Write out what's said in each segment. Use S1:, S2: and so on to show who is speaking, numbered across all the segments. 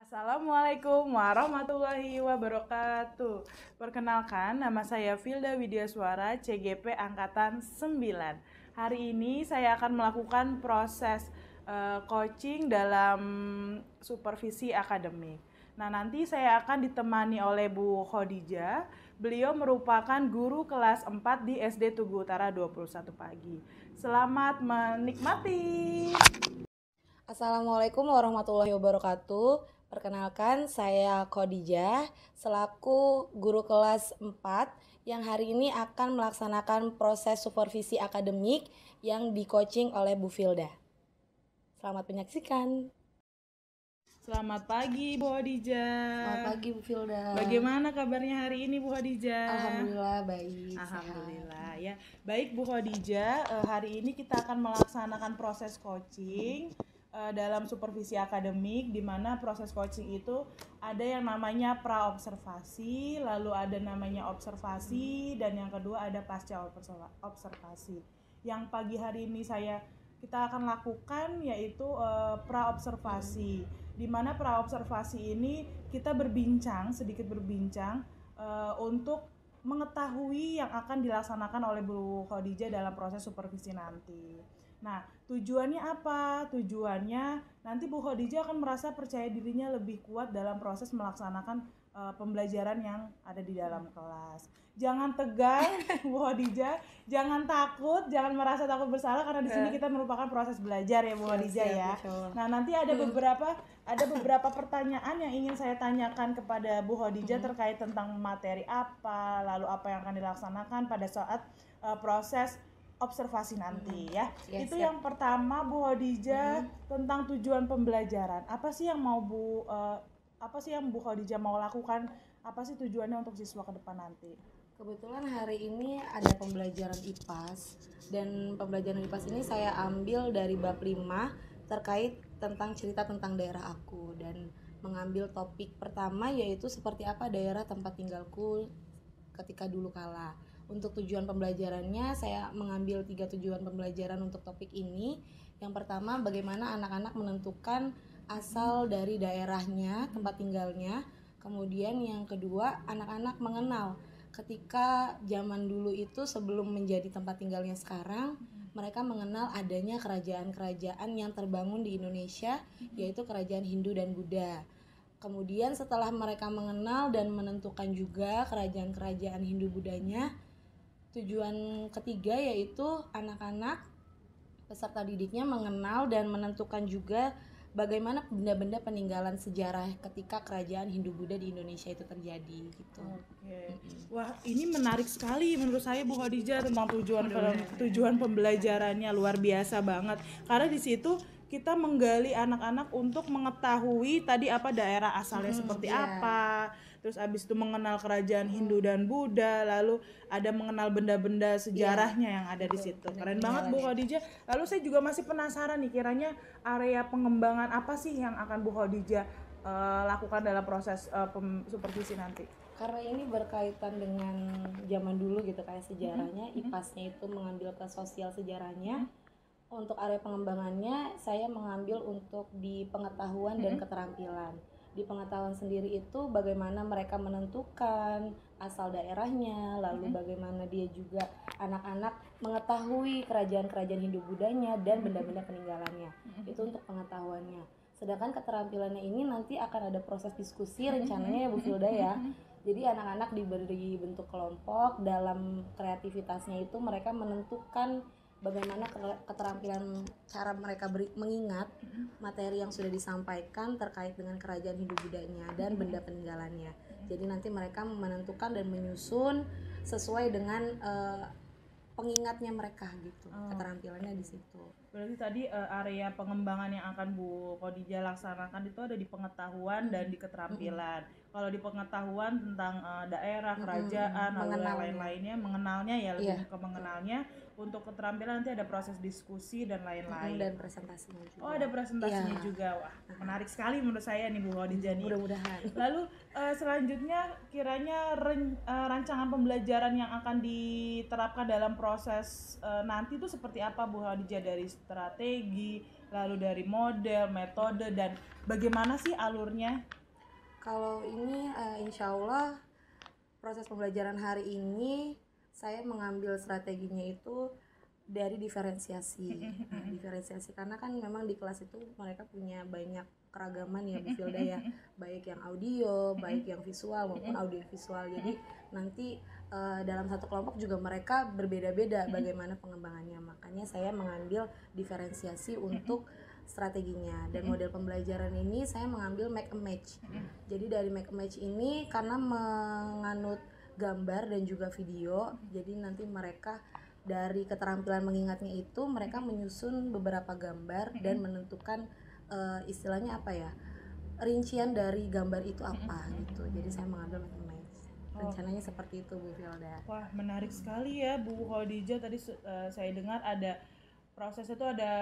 S1: Assalamualaikum warahmatullahi wabarakatuh. Perkenalkan, nama saya Filda Widyaswara, CGP Angkatan 9. Hari ini saya akan melakukan proses coaching dalam supervisi akademik. Nah, nanti saya akan ditemani oleh Bu Khadijah. Beliau merupakan guru kelas 4 di SD Tugu Utara 21 pagi. Selamat menikmati.
S2: Assalamualaikum warahmatullahi wabarakatuh. Perkenalkan, saya Khadijah selaku guru kelas 4 yang hari ini akan melaksanakan proses supervisi akademik yang di-coaching oleh Bu Filda. Selamat menyaksikan.
S1: Selamat pagi Bu Khadijah.
S2: Selamat pagi Bu Filda.
S1: Bagaimana kabarnya hari ini Bu Khadijah?
S2: Alhamdulillah baik.
S1: Alhamdulillah ya. Baik Bu Khadijah, hari ini kita akan melaksanakan proses coaching dalam supervisi akademik, di mana proses coaching itu ada yang namanya pra-observasi, lalu ada namanya observasi, dan yang kedua ada pasca observasi. Yang pagi hari ini kita akan lakukan yaitu pra-observasi, di mana pra-observasi ini kita sedikit berbincang untuk mengetahui yang akan dilaksanakan oleh Bu Khadijah dalam proses supervisi nanti. Nah, tujuannya apa? Tujuannya nanti Bu Khadijah akan merasa percaya dirinya lebih kuat dalam proses melaksanakan pembelajaran yang ada di dalam kelas. Jangan tegang Bu Khadijah, jangan takut, jangan merasa takut bersalah, karena di sini kita merupakan proses belajar ya Bu Khadijah ya. Nah, nanti ada beberapa pertanyaan yang ingin saya tanyakan kepada Bu Khadijah terkait tentang materi apa, lalu apa yang akan dilaksanakan pada saat proses observasi nanti ya. Itu siap. Yang pertama Bu Khadijah tentang tujuan pembelajaran. Apa sih yang Bu Khadijah mau lakukan? Apa sih tujuannya untuk siswa ke depan nanti?
S2: Kebetulan hari ini ada pembelajaran IPAS, dan pembelajaran IPAS ini saya ambil dari bab 5 terkait tentang cerita tentang daerah aku, dan mengambil topik pertama yaitu seperti apa daerah tempat tinggalku ketika dulu kala. Untuk tujuan pembelajarannya saya mengambil 3 tujuan pembelajaran untuk topik ini. Yang pertama, bagaimana anak-anak menentukan asal dari daerahnya, tempat tinggalnya. Kemudian yang kedua, anak-anak mengenal ketika zaman dulu itu sebelum menjadi tempat tinggalnya sekarang, mereka mengenal adanya kerajaan-kerajaan yang terbangun di Indonesia, yaitu kerajaan Hindu dan Buddha. Kemudian setelah mereka mengenal dan menentukan juga kerajaan-kerajaan Hindu Buddhanya, tujuan ketiga yaitu anak-anak peserta didiknya mengenal dan menentukan juga bagaimana benda-benda peninggalan sejarah ketika kerajaan Hindu Buddha di Indonesia itu terjadi gitu.
S1: Oke. Wah, ini menarik sekali menurut saya Bu Khadijah tentang tujuan pembelajarannya, luar biasa banget. Karena di situ kita menggali anak-anak untuk mengetahui tadi apa daerah asalnya seperti apa. Terus abis itu mengenal kerajaan Hindu dan Buddha, lalu ada mengenal benda-benda sejarahnya yang ada di situ. Keren banget Bu Khadijah. Lalu saya juga masih penasaran nih, kiranya area pengembangan apa sih yang akan Bu Khadijah lakukan dalam proses supervisi nanti?
S2: Karena ini berkaitan dengan zaman dulu gitu, kayak sejarahnya, IPAS-nya itu mengambil ke sosial sejarahnya. Untuk area pengembangannya saya mengambil untuk di pengetahuan dan keterampilan. Di pengetahuan sendiri itu bagaimana mereka menentukan asal daerahnya, lalu bagaimana dia juga anak-anak mengetahui kerajaan-kerajaan Hindu Buddhanya dan benda-benda peninggalannya. Itu untuk pengetahuannya. Sedangkan keterampilannya ini nanti akan ada proses diskusi rencananya ya Bu Filda ya. Jadi anak-anak diberi bentuk kelompok, dalam kreativitasnya itu mereka menentukan bagaimana keterampilan cara mereka mengingat materi yang sudah disampaikan terkait dengan kerajaan Hindu Buddhanya dan benda peninggalannya. Jadi nanti mereka menentukan dan menyusun sesuai dengan pengingatnya mereka gitu. Keterampilannya di situ.
S1: Berarti tadi area pengembangan yang akan Bu Khadijah laksanakan itu ada di pengetahuan dan di keterampilan. Kalau di pengetahuan tentang daerah, kerajaan, lalu yang lain-lainnya, mengenalnya ya, lebih ke mengenalnya. untuk keterampilan nanti ada proses diskusi dan lain-lain.
S2: Dan presentasinya juga.
S1: Oh, ada presentasinya
S2: Iya.
S1: juga. Wah, menarik sekali menurut saya nih Bu Khadijah nih.
S2: Mudah-mudahan.
S1: Lalu selanjutnya kiranya rancangan pembelajaran yang akan diterapkan dalam proses nanti itu seperti apa Bu Khadijah, dari strategi, lalu dari model, metode, dan bagaimana sih alurnya?
S2: Kalau ini insya Allah proses pembelajaran hari ini saya mengambil strateginya itu dari diferensiasi. Diferensiasi karena kan memang di kelas itu mereka punya banyak keragaman ya Bu Filda ya, baik yang audio, baik yang visual maupun audio visual. Jadi nanti dalam satu kelompok juga mereka berbeda-beda bagaimana pengembangannya. Makanya saya mengambil diferensiasi untuk strateginya, dan model pembelajaran ini saya mengambil make a match. Jadi dari make a match ini karena menganut gambar dan juga video, jadi nanti mereka dari keterampilan mengingatnya itu mereka menyusun beberapa gambar dan menentukan istilahnya apa ya, rincian dari gambar itu apa gitu. Jadi saya mengambil make a match. Rencananya seperti itu Bu Filda.
S1: Wah, menarik sekali ya Bu Khadijah. Tadi saya dengar ada prosesnya itu ada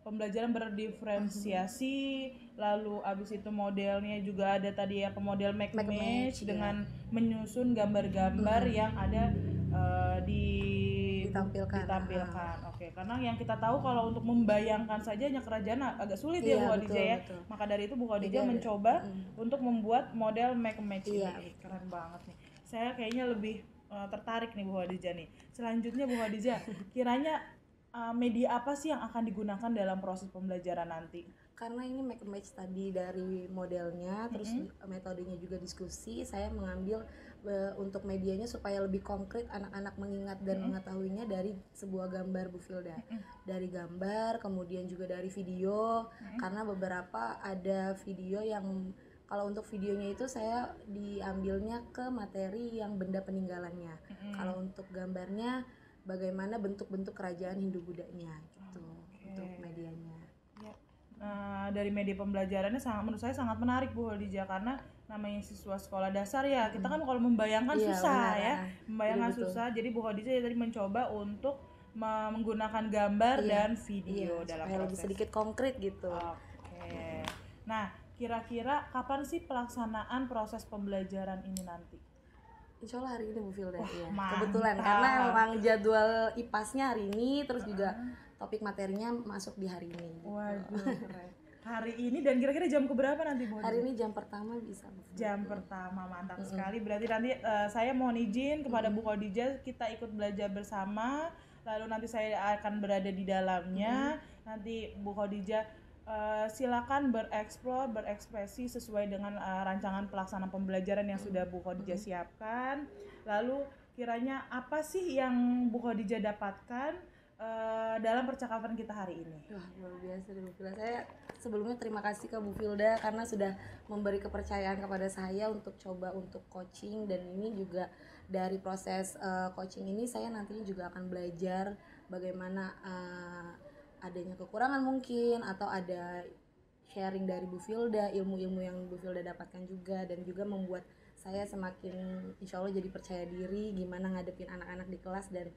S1: pembelajaran berdiferensiasi, lalu abis itu modelnya juga ada tadi ya, model make match dengan menyusun gambar-gambar yang ada ditampilkan. Oke, karena yang kita tahu kalau untuk membayangkan saja hanya kerajaan agak sulit ya Bu Khadijah ya.
S2: Betul.
S1: Maka dari itu Bu Khadijah mencoba untuk membuat model make match ini. Keren banget nih. Saya kayaknya lebih tertarik nih Bu Khadijah nih. Selanjutnya Bu Khadijah, kiranya media apa sih yang akan digunakan dalam proses pembelajaran nanti?
S2: Karena ini make a match tadi dari modelnya, terus metodenya juga diskusi, saya mengambil untuk medianya supaya lebih konkret anak-anak mengingat dan mengetahuinya dari sebuah gambar Bu Filda. Dari gambar, kemudian juga dari video, karena beberapa ada video yang kalau untuk videonya itu saya diambilnya ke materi yang benda peninggalannya. Kalau untuk gambarnya bagaimana bentuk-bentuk kerajaan Hindu-Budanya gitu. Untuk medianya.
S1: Ya. Dari media pembelajarannya menurut saya sangat menarik Bu Khadijah, karena namanya siswa sekolah dasar ya, kita kan kalau membayangkan susah ya. Membayangkan susah. Jadi Bu Khadijah tadi mencoba untuk menggunakan gambar dan video dalam proses.
S2: Lebih sedikit konkret gitu.
S1: Oke. Nah, kira-kira kapan sih pelaksanaan proses pembelajaran ini nanti?
S2: Insya Allah hari ini Bu Filda ya.
S1: Mantap.
S2: Kebetulan karena memang jadwal IPAS-nya hari ini, terus juga topik materinya masuk di hari ini.
S1: Waduh, keren. Hari ini, dan kira-kira jam keberapa nanti Bu?
S2: Hari ini jam pertama bisa Bu Filda.
S1: Jam pertama, mantap sekali. Berarti nanti saya mohon izin kepada Bu Khadijah, kita ikut belajar bersama. Lalu nanti saya akan berada di dalamnya. Nanti Bu Khadijah silakan berekspresi sesuai dengan rancangan pelaksanaan pembelajaran yang sudah Bu Khadijah siapkan. Lalu kiranya apa sih yang Bu Khadijah dapatkan dalam percakapan kita hari ini?
S2: Wah, luar biasa Bu Filda. Saya sebelumnya terima kasih ke Bu Filda karena sudah memberi kepercayaan kepada saya untuk coba untuk coaching, dan ini juga dari proses coaching ini saya nantinya juga akan belajar bagaimana adanya kekurangan mungkin, atau ada sharing dari Bu Filda, ilmu-ilmu yang Bu Filda dapatkan juga, dan juga membuat saya semakin insya Allah jadi percaya diri gimana ngadepin anak-anak di kelas, dan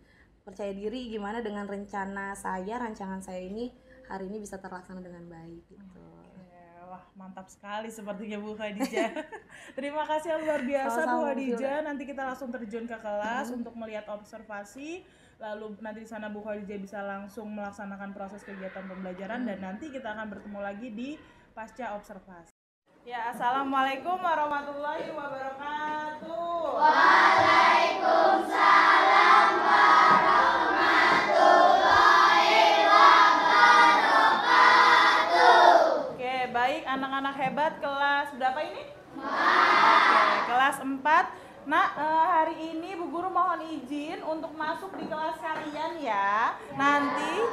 S2: percaya diri gimana dengan rancangan saya ini hari ini bisa terlaksana dengan baik gitu.
S1: Wah, mantap sekali sepertinya Bu Khadijah. Terima kasih luar biasa Bu Khadijah. Nanti kita langsung terjun ke kelas untuk melihat observasi. Lalu nanti di sana Bu Khadijah bisa langsung melaksanakan proses kegiatan pembelajaran, dan nanti kita akan bertemu lagi di pasca observasi. Ya, assalamualaikum warahmatullahi wabarakatuh. Waalaikumsalam warahmatullahi wabarakatuh. Oke, baik anak-anak hebat kelas berapa ini? 4. Oke, kelas 4. Nah, hari ini Bu Guru mohon izin untuk masuk di kelas kalian ya. Nanti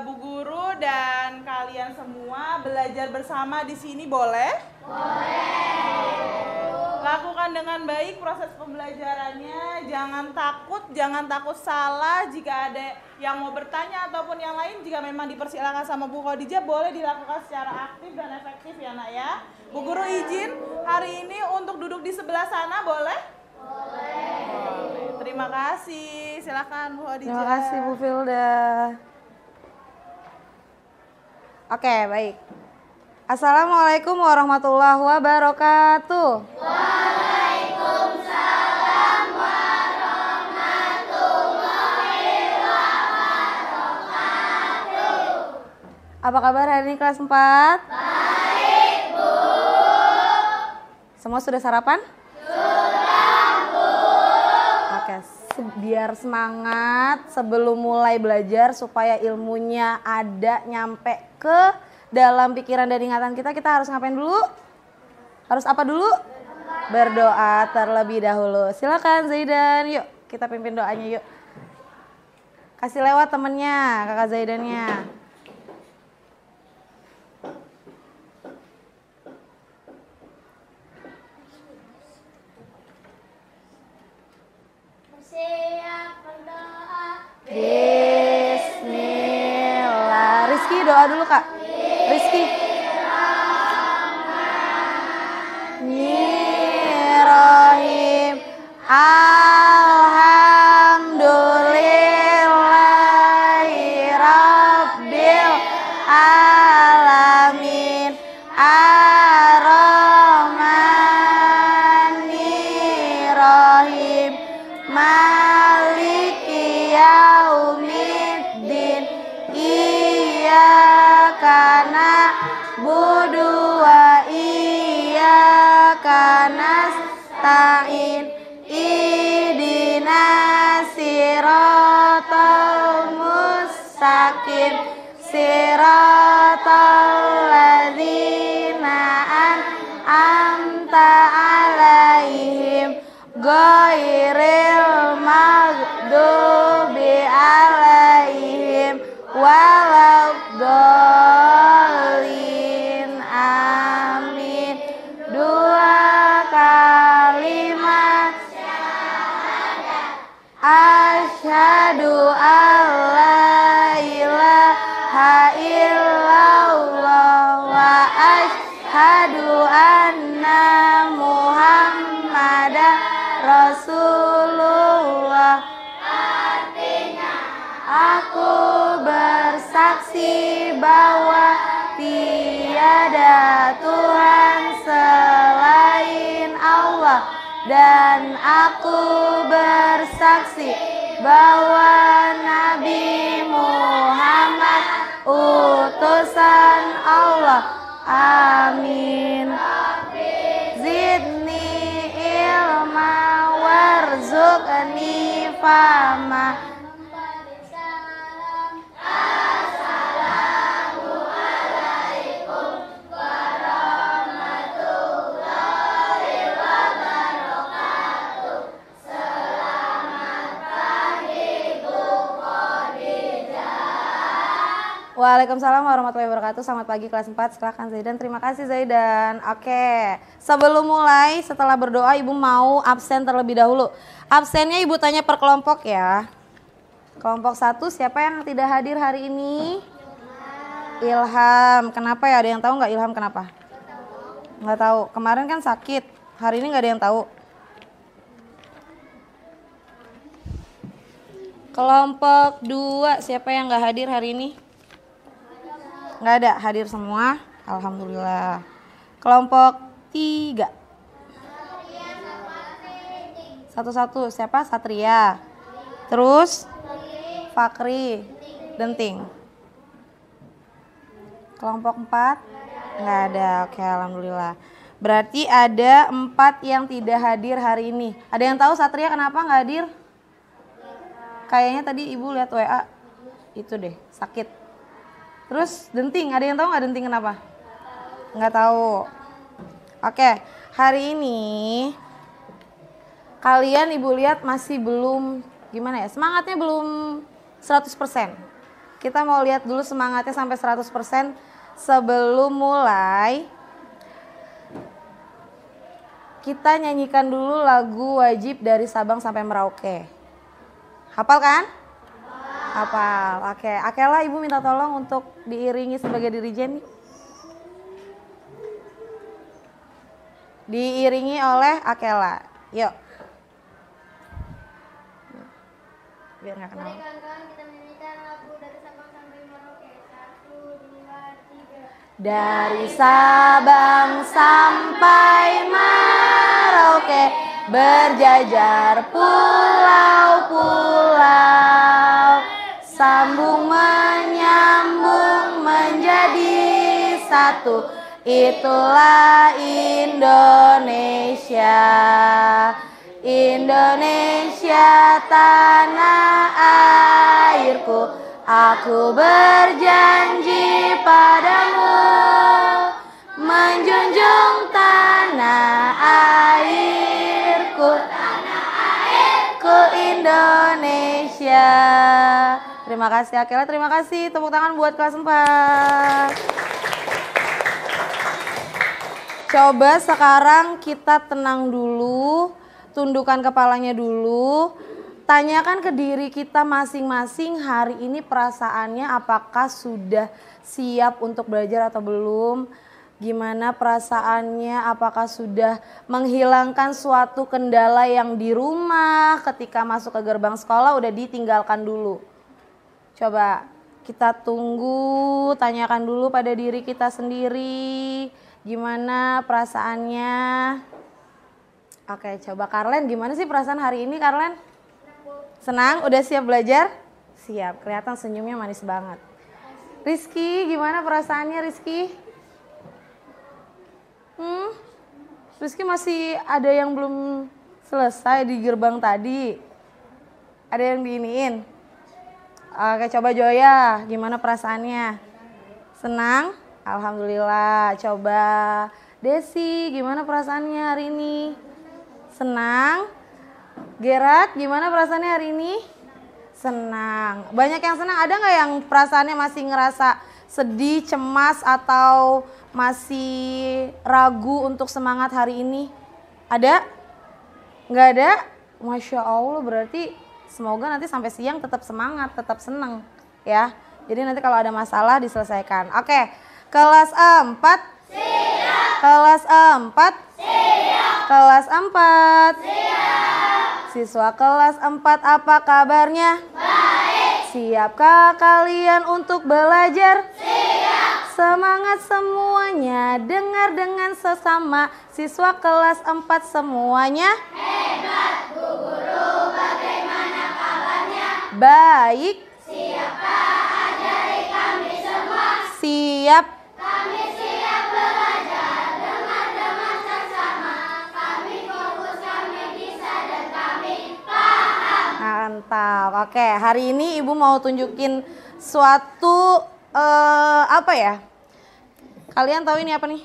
S1: Bu Guru dan kalian semua belajar bersama di sini, boleh? Boleh. Lakukan dengan baik proses pembelajarannya. Jangan takut salah. Jika ada yang mau bertanya ataupun yang lain, jika memang dipersilakan sama Bu Khadijah, boleh dilakukan secara aktif dan efektif ya Nak ya. Bu Guru izin hari ini untuk duduk di sebelah sana, boleh? Boleh. Terima kasih. Silakan Bu Khadijah.
S2: Terima kasih Bu Filda. Oke, baik. Assalamualaikum warahmatullahi wabarakatuh.
S3: Waalaikumsalam warahmatullahi wabarakatuh.
S2: Apa kabar hari ini kelas 4?
S3: Baik, Bu.
S2: Semua sudah sarapan?
S3: Sudah, Bu.
S2: Oke, biar semangat sebelum mulai belajar supaya ilmunya ada nyampe ke dalam pikiran dan ingatan kita harus ngapain dulu? Harus apa dulu? Berdoa terlebih dahulu. Silakan Zaidan, yuk kita pimpin doanya yuk. Kasih lewat temennya, kakak Zaidannya.
S3: Siap berdoa.
S2: Bismillah. Rizky doa dulu kak. Rizky. Bismillahirrahmanirrahim. Alhamdulillahi rabbil alamin. Ar-Rahmanirrahim. Maliki yaumiddin. Iyyaka na'budu wa iyyaka nasta'in. Ihdinas siratal mustaqim. Siratal ladzina an'amta 'alaihim ghairil maghdubi 'alaihim waladdallin. Amin. Dua kalimat asyhadu alla ilaha illallah wa asyhadu anna muhammadar rasulullah. Aku bersaksi bahwa tiada Tuhan selain Allah, dan aku bersaksi bahwa Nabi Muhammad utusan Allah. Amin. Zidni ilma warzuqni fahma. Waalaikumsalam warahmatullahi wabarakatuh. Selamat pagi kelas 4. Silakan Zaidan. Terima kasih Zaidan. Oke. Sebelum mulai, setelah berdoa Ibu mau absen terlebih dahulu. Absennya Ibu tanya per kelompok ya. Kelompok 1 siapa yang tidak hadir hari ini? Ilham. Kenapa ya? Ada yang tahu nggak Ilham kenapa? Nggak tahu. Kemarin kan sakit. Hari ini nggak ada yang tahu. Kelompok 2 siapa yang nggak hadir hari ini? Nggak ada, hadir semua. Alhamdulillah. Kelompok 3. Satu-satu, siapa? Satria. Terus? Fakri. Denting. Kelompok 4? Nggak ada, oke alhamdulillah. Berarti ada 4 yang tidak hadir hari ini. Ada yang tahu Satria kenapa nggak hadir? Kayaknya tadi Ibu lihat WA. Itu deh, sakit. Terus Denting, ada yang tahu nggak Denting kenapa? Nggak tahu. Oke, hari ini kalian Ibu lihat masih belum, gimana ya, semangatnya belum 100%. Kita mau lihat dulu semangatnya sampai 100% sebelum mulai. Kita nyanyikan dulu lagu wajib dari Sabang sampai Merauke. Hafal kan? Hafal. Oke, Akela Ibu minta tolong untuk diiringi sebagai dirijen. Diiringi oleh Akela. Yuk. biar nggak kenal.
S3: Mari kawan-kawan kita menyanyikan lagu dari Sabang sampai Merauke. 1, 2, 3.
S2: Dari Sabang sampai Merauke, berjajar pulau-pulau, sambung menyambung menjadi satu, itulah Indonesia. Indonesia tanah airku, aku berjanji padamu, menjunjung tanah airku, Indonesia. Terima kasih Akela, terima kasih. Tepuk tangan buat kelas 4. Coba sekarang kita tenang dulu, tundukkan kepalanya dulu. Tanyakan ke diri kita masing-masing hari ini perasaannya apakah sudah siap untuk belajar atau belum. Gimana perasaannya, apakah sudah menghilangkan suatu kendala yang di rumah ketika masuk ke gerbang sekolah udah ditinggalkan dulu. Coba kita tunggu, tanyakan dulu pada diri kita sendiri. Gimana perasaannya? Oke, coba Karlen, gimana sih perasaan hari ini Karlen? Senang? Udah siap belajar? Siap, kelihatan senyumnya manis banget. Rizky, gimana perasaannya Rizky? Rizky masih ada yang belum selesai di gerbang tadi? Ada yang diiniin? Oke, coba Joya, gimana perasaannya? Senang? Alhamdulillah. Coba Desi, gimana perasaannya hari ini? Senang? Gerat, gimana perasaannya hari ini? Senang. Banyak yang senang. Ada nggak yang perasaannya masih ngerasa sedih, cemas, atau masih ragu untuk semangat hari ini? Ada? Nggak ada? Masya Allah, berarti semoga nanti sampai siang tetap semangat, tetap senang ya. Jadi nanti kalau ada masalah diselesaikan. Oke, kelas 4. Siap. Kelas 4. Siap. Kelas 4. Siap. Siswa kelas 4 apa kabarnya? Baik. Siapkah kalian untuk belajar? Siap. Semangat semuanya, dengar dengan sesama. Siswa kelas 4 semuanya hebat. Bu Guru bagaimana kabarnya? Baik. Siapkah ajari kami semua? Siap. Kami siap belajar, dengar sesama. Kami fokus, kami bisa dan kami paham. Mantap. Oke, hari ini Ibu mau tunjukin suatu apa ya? Kalian tahu ini apa nih?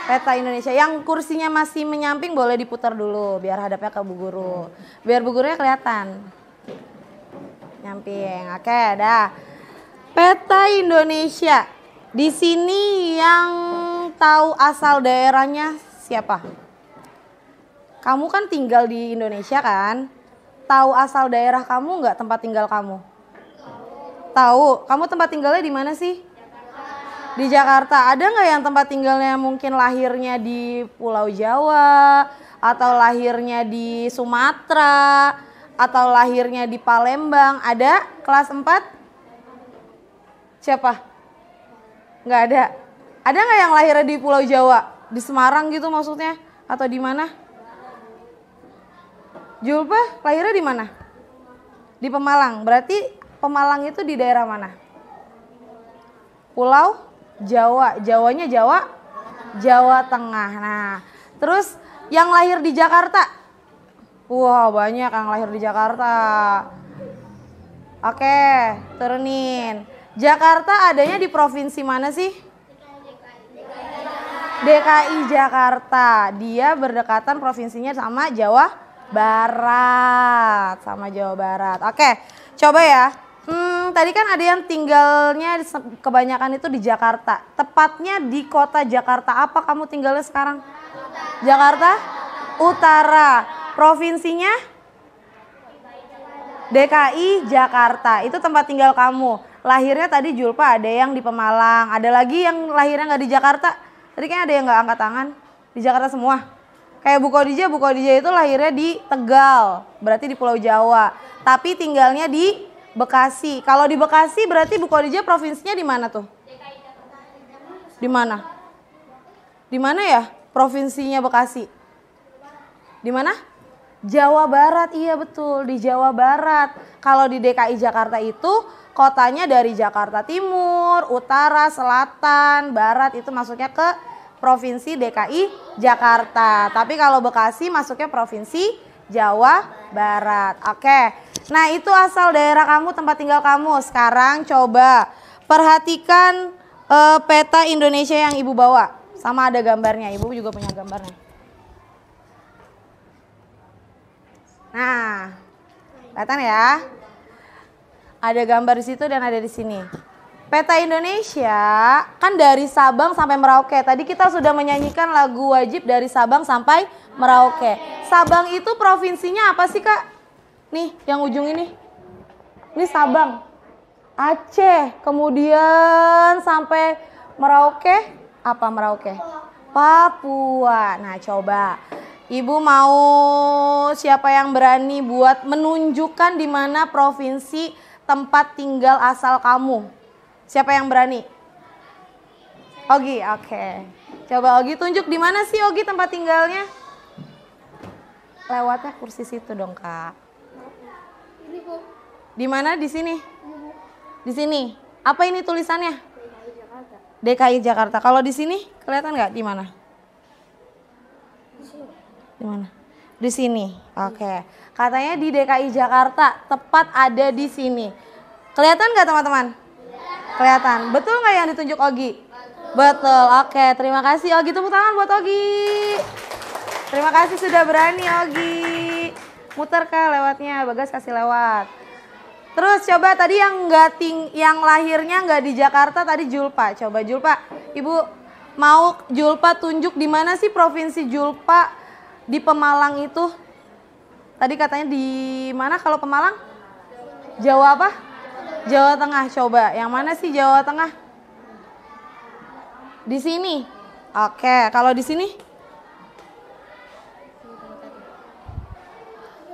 S2: Peta Indonesia. Yang kursinya masih menyamping boleh diputar dulu biar hadapnya ke Bu Guru. Biar Bu Gurunya kelihatan. Nyamping. Oke, dah. Peta Indonesia. Di sini yang tahu asal daerahnya siapa? Kamu kan tinggal di Indonesia kan? Tahu asal daerah kamu nggak, tempat tinggal kamu? Tahu. Kamu tempat tinggalnya di mana sih? Jakarta. Di Jakarta. Ada nggak yang tempat tinggalnya mungkin lahirnya di Pulau Jawa, atau lahirnya di Sumatera, atau lahirnya di Palembang? Ada? Kelas 4? Siapa? Nggak ada. Ada nggak yang lahirnya di Pulau Jawa? Di Semarang gitu maksudnya? Atau di mana? Julpa lahirnya di mana? Di Pemalang. Berarti Pemalang itu di daerah mana? Pulau Jawa. Jawanya Jawa? Jawa Tengah. Nah, terus yang lahir di Jakarta? Wah, banyak yang lahir di Jakarta. Oke, turunin. Jakarta adanya di provinsi mana sih? DKI Jakarta. Dia berdekatan provinsinya sama Jawa Barat. Sama Jawa Barat. Oke, coba ya. Tadi kan ada yang tinggalnya kebanyakan itu di Jakarta. Tepatnya di kota Jakarta. Apa kamu tinggalnya sekarang? Jakarta Utara. Provinsinya? DKI Jakarta. Itu tempat tinggal kamu. Lahirnya tadi Julpa ada yang di Pemalang. Ada lagi yang lahirnya nggak di Jakarta? Tadi kayaknya ada yang nggak angkat tangan. Di Jakarta semua? Kayak Bu Khadijah itu lahirnya di Tegal, berarti di Pulau Jawa. Tapi tinggalnya di Bekasi. Kalau di Bekasi berarti Bu Khadijah provinsinya di mana tuh? Di mana? Di mana ya provinsinya Bekasi? Di mana? Jawa Barat, iya betul, di Jawa Barat. Kalau di DKI Jakarta itu kotanya dari Jakarta Timur, Utara, Selatan, Barat itu masuknya ke Provinsi DKI Jakarta. Tapi kalau Bekasi masuknya Provinsi Jawa Barat. Oke, nah itu asal daerah kamu, tempat tinggal kamu. Sekarang coba perhatikan peta Indonesia yang Ibu bawa. Sama ada gambarnya, Ibu juga punya gambarnya. Nah, kelihatan ya? Ada gambar di situ dan ada di sini. Peta Indonesia kan dari Sabang sampai Merauke. Tadi kita sudah menyanyikan lagu wajib dari Sabang sampai Merauke. Sabang itu provinsinya apa sih, Kak? Nih, yang ujung ini. Ini Sabang. Aceh, kemudian sampai Merauke. Apa Merauke? Papua. Nah, coba. Ibu mau siapa yang berani buat menunjukkan di mana provinsi tempat tinggal asal kamu? Siapa yang berani? Ogi, oke. Coba Ogi tunjuk di mana sih Ogi tempat tinggalnya? Lewatnya kursi situ dong, Kak.
S3: Ini Bu.
S2: Di mana? Di sini?
S3: Ini Bu.
S2: Di sini. Apa ini tulisannya?
S3: DKI Jakarta.
S2: DKI Jakarta. Kalau di sini kelihatan nggak di mana? Di mana? Di sini. Oke. Katanya di DKI Jakarta, tepat ada di sini. Kelihatan nggak teman-teman? Kelihatan. Betul nggak yang ditunjuk Ogi? Betul. Oke, terima kasih Ogi. Tepuk tangan buat Ogi. Terima kasih sudah berani Ogi. Muter ke lewatnya, Bagas kasih lewat. Terus coba tadi yang lahirnya nggak di Jakarta tadi Julpa. Coba Julpa, Ibu mau Julpa tunjuk di mana sih provinsi Julpa? Di Pemalang itu, tadi katanya di mana kalau Pemalang? Jawa apa? Jawa Tengah. Coba, yang mana sih Jawa Tengah? Di sini. Oke, kalau di sini?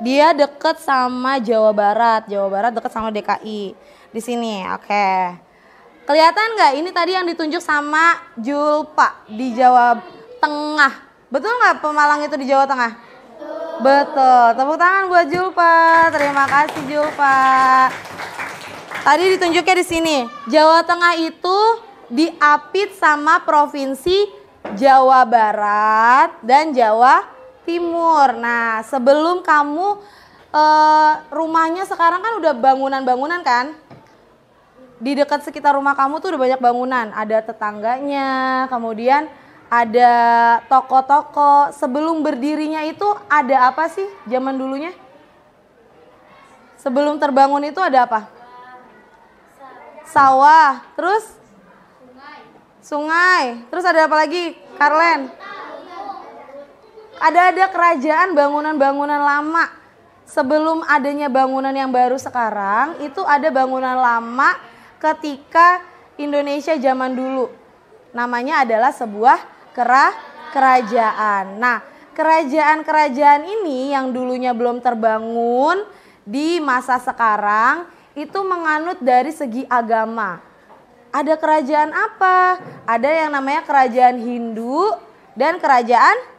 S2: Dia deket sama Jawa Barat. Jawa Barat deket sama DKI. Di sini, oke. Kelihatan nggak? Ini tadi yang ditunjuk sama Julpa di Jawa Tengah. Betul nggak Pemalang itu di Jawa Tengah? Betul. Tepuk tangan buat Julpa. Terima kasih Julpa. Tadi ditunjuknya di sini. Jawa Tengah itu diapit sama provinsi Jawa Barat dan Jawa Timur. Nah, sebelum kamu rumahnya sekarang kan udah bangunan-bangunan kan? Di dekat sekitar rumah kamu tuh udah banyak bangunan. Ada tetangganya, kemudian ada toko-toko. Sebelum berdirinya itu ada apa sih zaman dulunya? Sebelum terbangun itu ada apa? Sawah. Terus? Sungai. Terus ada apa lagi, Karlen? Ada kerajaan, bangunan-bangunan lama. Sebelum adanya bangunan yang baru sekarang, itu ada bangunan lama ketika Indonesia zaman dulu. Namanya adalah sebuah kerajaan. Nah, kerajaan-kerajaan ini yang dulunya belum terbangun di masa sekarang itu menganut dari segi agama. Ada kerajaan apa? Ada yang namanya kerajaan Hindu dan kerajaan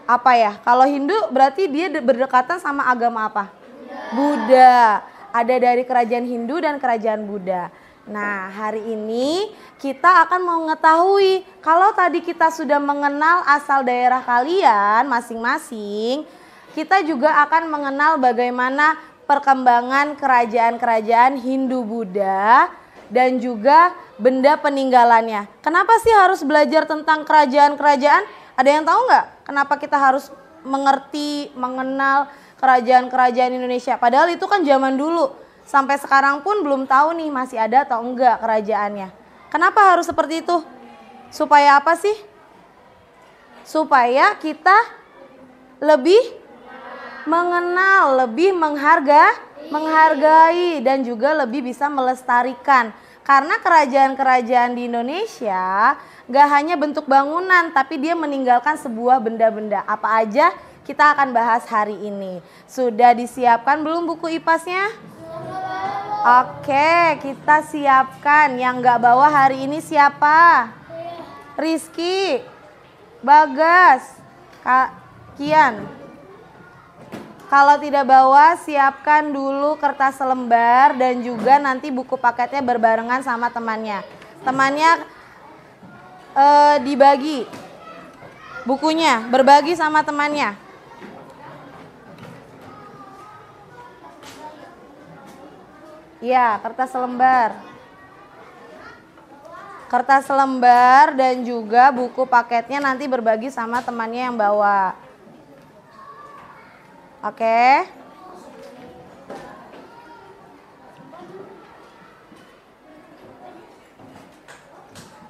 S2: apa ya? Kalau Hindu berarti dia berdekatan sama agama apa? Buddha. Ada dari kerajaan Hindu dan kerajaan Buddha. Nah, hari ini kita akan mengetahui kalau tadi kita sudah mengenal asal daerah kalian masing-masing, kita juga akan mengenal bagaimana perkembangan kerajaan-kerajaan Hindu-Buddha dan juga benda peninggalannya. Kenapa sih harus belajar tentang kerajaan-kerajaan? Ada yang tahu nggak kenapa kita harus mengerti, mengenal kerajaan-kerajaan Indonesia? Padahal itu kan zaman dulu. Sampai sekarang pun belum tahu nih masih ada atau enggak kerajaannya. Kenapa harus seperti itu? Supaya apa sih? Supaya kita lebih mengenal, lebih menghargai dan juga lebih bisa melestarikan. Karena kerajaan-kerajaan di Indonesia gak hanya bentuk bangunan, tapi dia meninggalkan sebuah benda-benda. Apa aja kita akan bahas hari ini. Sudah disiapkan belum buku IPAS-nya? Oke, kita siapkan. Yang gak bawa hari ini siapa? Rizky, Bagas, Kak Kian. Kalau tidak bawa, siapkan dulu kertas selembar dan juga nanti buku paketnya berbarengan sama temannya. Temannya dibagi bukunya, berbagi sama temannya. Ya, kertas selembar. Kertas selembar dan juga buku paketnya nanti berbagi sama temannya yang bawa. Oke.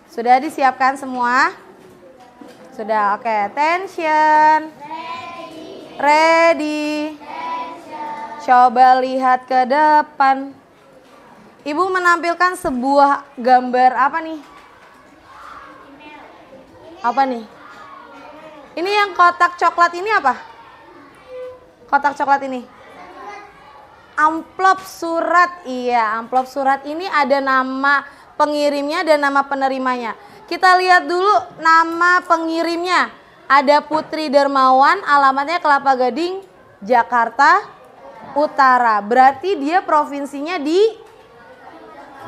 S2: Sudah disiapkan semua? Sudah, oke. Attention. Ready. Coba lihat ke depan. Ibu menampilkan sebuah gambar apa nih? Apa nih? Ini yang kotak coklat ini apa? Kotak coklat ini? Amplop surat. Iya, amplop surat ini ada nama pengirimnya dan nama penerimanya. Kita lihat dulu nama pengirimnya. Ada Putri Dermawan, alamatnya Kelapa Gading, Jakarta Utara. Berarti dia provinsinya di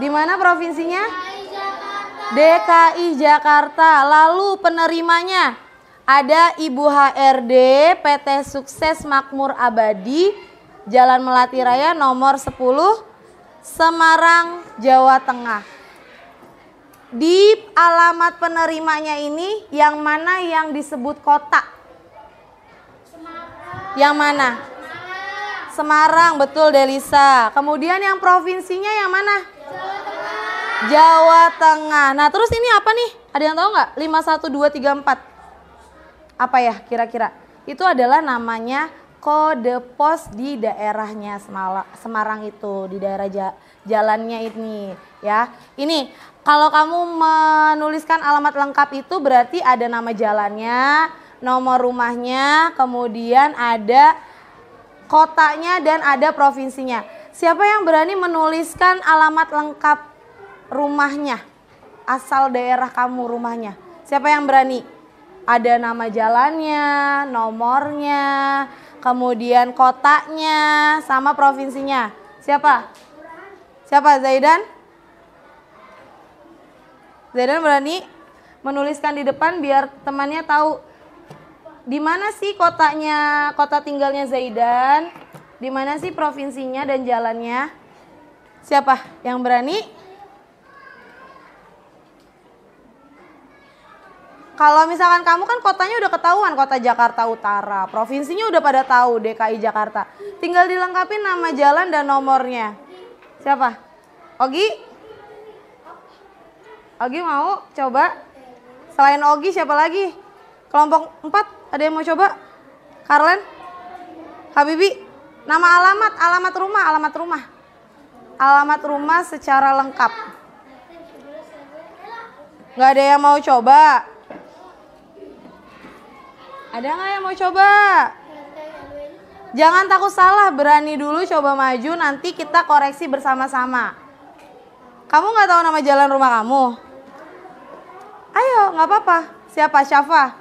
S2: mana provinsinya? DKI Jakarta. Lalu penerimanya ada Ibu HRD PT Sukses Makmur Abadi, Jalan Melati Raya nomor 10, Semarang, Jawa Tengah. Di alamat penerimanya ini yang mana yang disebut kota? Yang mana? Semarang, betul Delisa. Kemudian yang provinsinya yang mana? Jawa Tengah. Nah terus ini apa nih? Ada yang tahu nggak? 51234. Apa ya kira-kira? Itu adalah namanya kode pos di daerahnya Semarang itu, di daerah jalannya ini ya. Ini kalau kamu menuliskan alamat lengkap itu berarti ada nama jalannya, nomor rumahnya, kemudian ada kotanya dan ada provinsinya. Siapa yang berani menuliskan alamat lengkap rumahnya? Asal daerah kamu rumahnya. Siapa yang berani? Ada nama jalannya, nomornya, kemudian kotanya, sama provinsinya. Siapa? Siapa? Zaidan? Zaidan berani menuliskan di depan biar temannya tahu di mana sih kotanya, kota tinggalnya Zaidan, di mana sih provinsinya dan jalannya. Siapa yang berani? Kalau misalkan kamu kan kotanya udah ketahuan, kota Jakarta Utara, provinsinya udah pada tahu DKI Jakarta. Tinggal dilengkapi nama jalan dan nomornya. Siapa? Ogi? Ogi mau coba? Selain Ogi siapa lagi? Kelompok 4 ada yang mau coba? Karlen? Habibi? Nama alamat, alamat rumah, alamat rumah. Alamat rumah secara lengkap. Gak ada yang mau coba? Ada nggak yang mau coba? Jangan takut salah, berani dulu coba maju, nanti kita koreksi bersama-sama. Kamu nggak tahu nama jalan rumah kamu? Ayo, nggak apa-apa. Siapa? Syafa?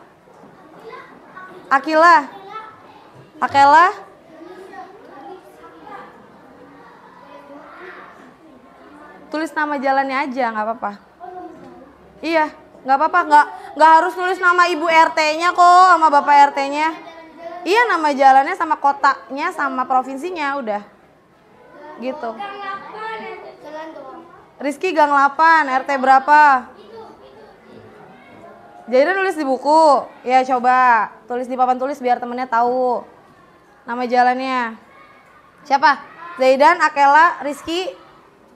S2: Akila? Akela? Tulis nama jalannya aja, nggak apa-apa. Iya. Nggak apa-apa, nggak harus nulis nama ibu RT-nya kok sama bapak RT-nya. Iya, nama jalannya sama kotanya sama provinsinya udah. Gitu. Rizky Gang 8, RT berapa? Jadi nulis di buku. Ya coba tulis di papan tulis biar temennya tahu nama jalannya. Siapa? Zaidan, Akela, Rizky,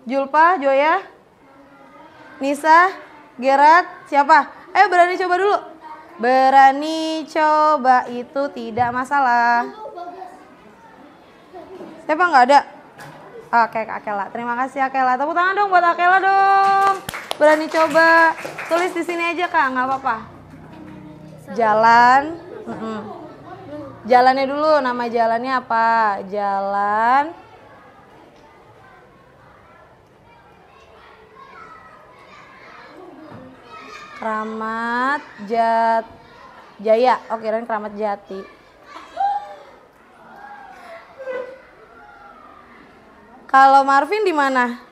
S2: Julpa, Joya, Nisa, Gerard, siapa? Ayo berani coba dulu. Berani coba itu tidak masalah. Siapa nggak ada? Oke, Kak Akela. Terima kasih Akela. Tepuk tangan dong buat Akela dong. Berani coba. Tulis di sini aja Kak, nggak apa-apa. Jalan. Jalannya dulu, nama jalannya apa? Jalan Kramat Jaya. Oh, kirain Kramat Jati. Kalau Marvin di mana?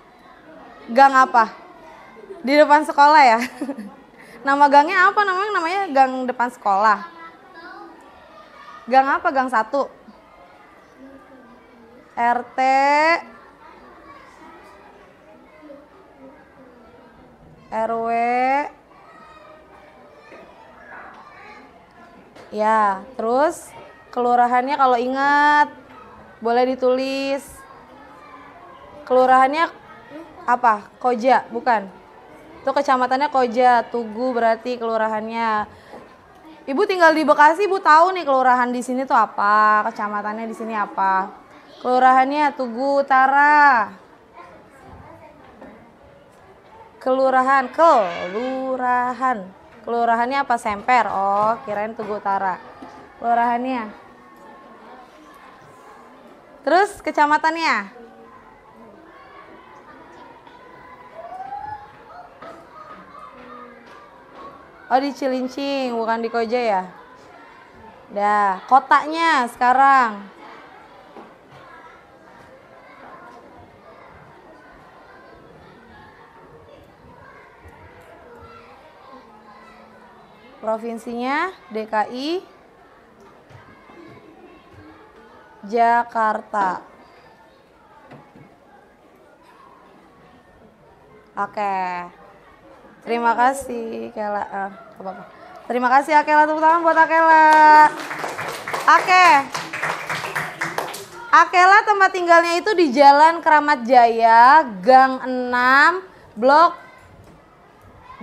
S2: Gang apa? Di depan sekolah ya? Nama gangnya apa namanya? Namanya gang depan sekolah. Gang apa? Gang 1. RT RW. Ya, terus kelurahannya kalau ingat boleh ditulis. Kelurahannya apa? Koja, bukan? Itu kecamatannya Koja, Tugu berarti kelurahannya. Ibu tinggal di Bekasi, Ibu tahu nih kelurahan di sini tuh apa, kecamatannya di sini apa. Kelurahannya Tugu Utara. Kelurahannya apa? Semper. Oh, kirain Tugu Utara. Kelurahannya. Terus kecamatannya? Oh, di Cilincing, bukan di Koja ya? Dah, kotanya sekarang. Provinsinya DKI Jakarta. Oke. Terima kasih Kela. Apa-apa. Terima kasih Akela, tepuk tangan buat Akela. Oke. Akela tempat tinggalnya itu di Jalan Kramat Jaya, Gang 6, Blok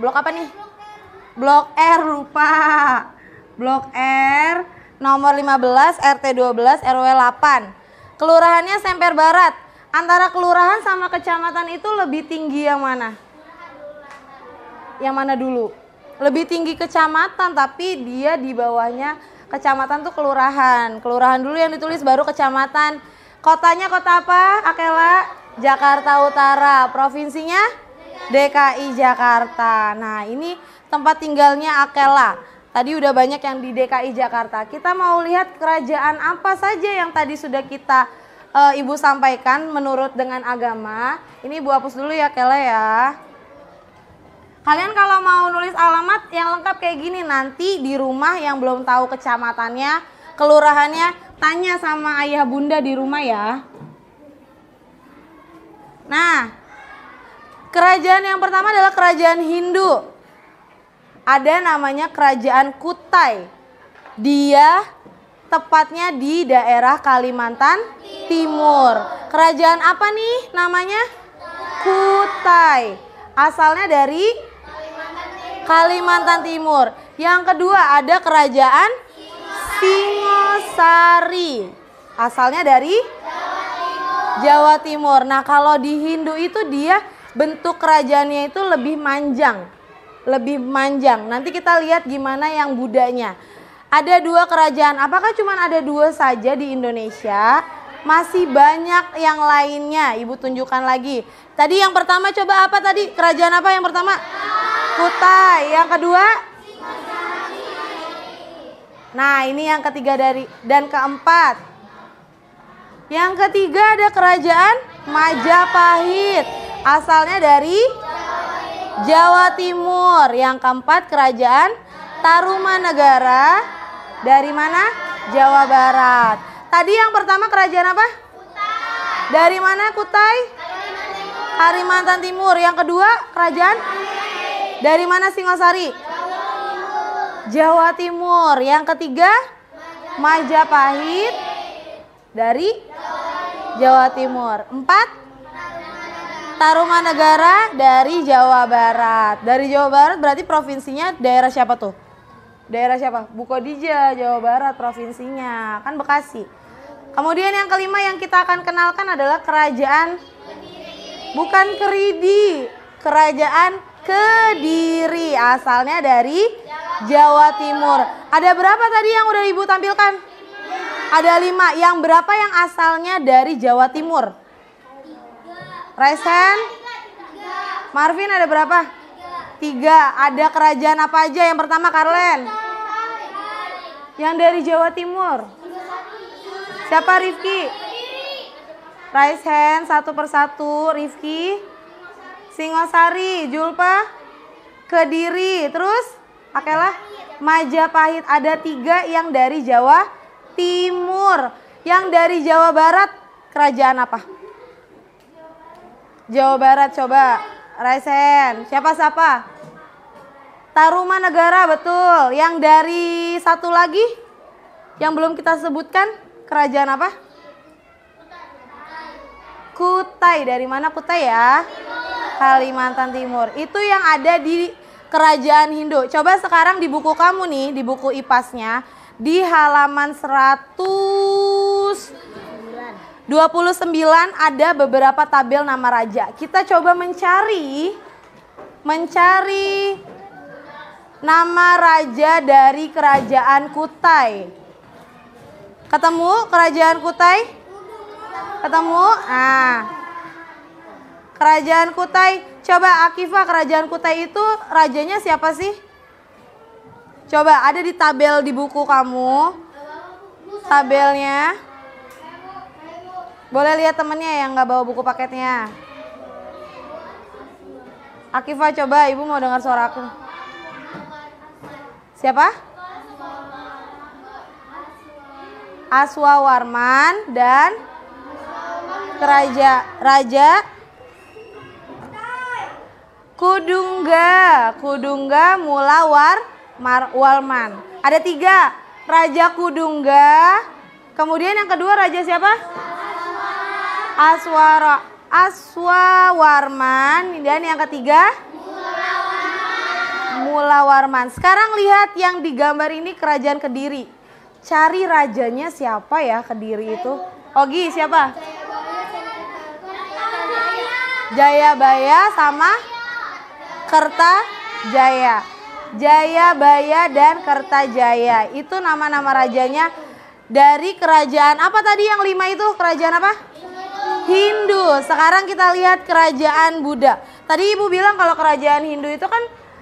S2: apa nih? Blok R, lupa. Blok R, nomor 15, RT 12, RW 8. Kelurahannya Semper Barat. Antara kelurahan sama kecamatan itu lebih tinggi yang mana? Yang mana dulu? Lebih tinggi kecamatan, tapi dia di bawahnya kecamatan tuh kelurahan. Kelurahan dulu yang ditulis, baru kecamatan. Kotanya kota apa, Akela? Jakarta Utara. Provinsinya DKI Jakarta. Nah, ini tempat tinggalnya Akela. Tadi udah banyak yang di DKI Jakarta. Kita mau lihat kerajaan apa saja yang tadi sudah kita Ibu sampaikan menurut dengan agama. Ini Ibu hapus dulu ya Akela ya. Kalian kalau mau nulis alamat yang lengkap kayak gini, nanti di rumah yang belum tahu kecamatannya, kelurahannya, tanya sama ayah bunda di rumah ya. Nah, kerajaan yang pertama adalah kerajaan Hindu. Ada namanya kerajaan Kutai. Dia tepatnya di daerah Kalimantan Timur. Kerajaan apa nih namanya? Kutai. Asalnya dari Kalimantan Timur. Yang kedua ada kerajaan Singosari. Asalnya dari Jawa Timur. Nah, kalau di Hindu itu dia bentuk kerajaannya itu lebih manjang. Nanti kita lihat gimana yang Budanya. Ada 2 kerajaan. Apakah cuma ada 2 saja di Indonesia? Masih banyak yang lainnya. Ibu tunjukkan lagi. Tadi yang pertama coba apa tadi? Kerajaan apa yang pertama? Kutai. Yang kedua? Nah, ini yang ketiga dan keempat. Yang ketiga ada kerajaan Majapahit. Asalnya dari Jawa Timur. Yang keempat kerajaan Tarumanegara. Dari mana? Jawa Barat. Tadi yang pertama kerajaan apa? Kutai. Dari mana Kutai? Kalimantan Timur. Yang kedua kerajaan? Dari mana Singosari? Jawa Timur. Yang ketiga? Majapahit. Dari Jawa Timur. 4? Tarumanegara dari Jawa Barat. Dari Jawa Barat berarti provinsinya daerah siapa tuh? Daerah siapa? Bukodija, Jawa Barat provinsinya. Kan Bekasi. Kemudian yang kelima yang kita akan kenalkan adalah kerajaan bukan Keridi, kerajaan Kediri, asalnya dari Jawa Timur. Ada berapa tadi yang udah Ibu tampilkan? Ada 5. Yang berapa yang asalnya dari Jawa Timur? Raisen? Marvin ada berapa? 3. Ada kerajaan apa aja? Yang pertama Karlen. Yang dari Jawa Timur. Siapa Rifki? Raise hand satu persatu. Rifki, Singosari, Julpa, Kediri, terus Akela, Majapahit. Ada 3 yang dari Jawa Timur. Yang dari Jawa Barat kerajaan apa? Jawa Barat, coba raise hand. Siapa? Tarumanegara, betul. Yang dari satu lagi yang belum kita sebutkan kerajaan apa? Kutai. Dari mana Kutai ya? Kalimantan Timur. Itu yang ada di kerajaan Hindu. Coba sekarang di buku kamu nih, di buku IPAS-nya, di halaman 129 ada beberapa tabel nama raja. Kita coba mencari nama raja dari kerajaan Kutai. Ketemu kerajaan Kutai? Ketemu? Nah, kerajaan Kutai. Coba Akifa, kerajaan Kutai itu rajanya siapa sih? Coba ada di tabel di buku kamu. Tabelnya. Boleh lihat temennya yang nggak bawa buku paketnya. Akifa coba, Ibu mau dengar suara aku. Siapa? Aswawarman dan Raja Kudungga Walman. Ada 3, Raja Kudungga. Kemudian yang kedua raja siapa? Aswawarman. Dan yang ketiga Mulawarman. Sekarang lihat yang digambar ini kerajaan Kediri. Cari rajanya siapa ya Kediri itu? Ogi siapa? Jayabaya sama Kertajaya. Jayabaya dan Kertajaya. Itu nama-nama rajanya dari kerajaan apa tadi yang 5 itu? Kerajaan apa? Hindu. Sekarang kita lihat kerajaan Buddha. Tadi Ibu bilang kalau kerajaan Hindu itu kan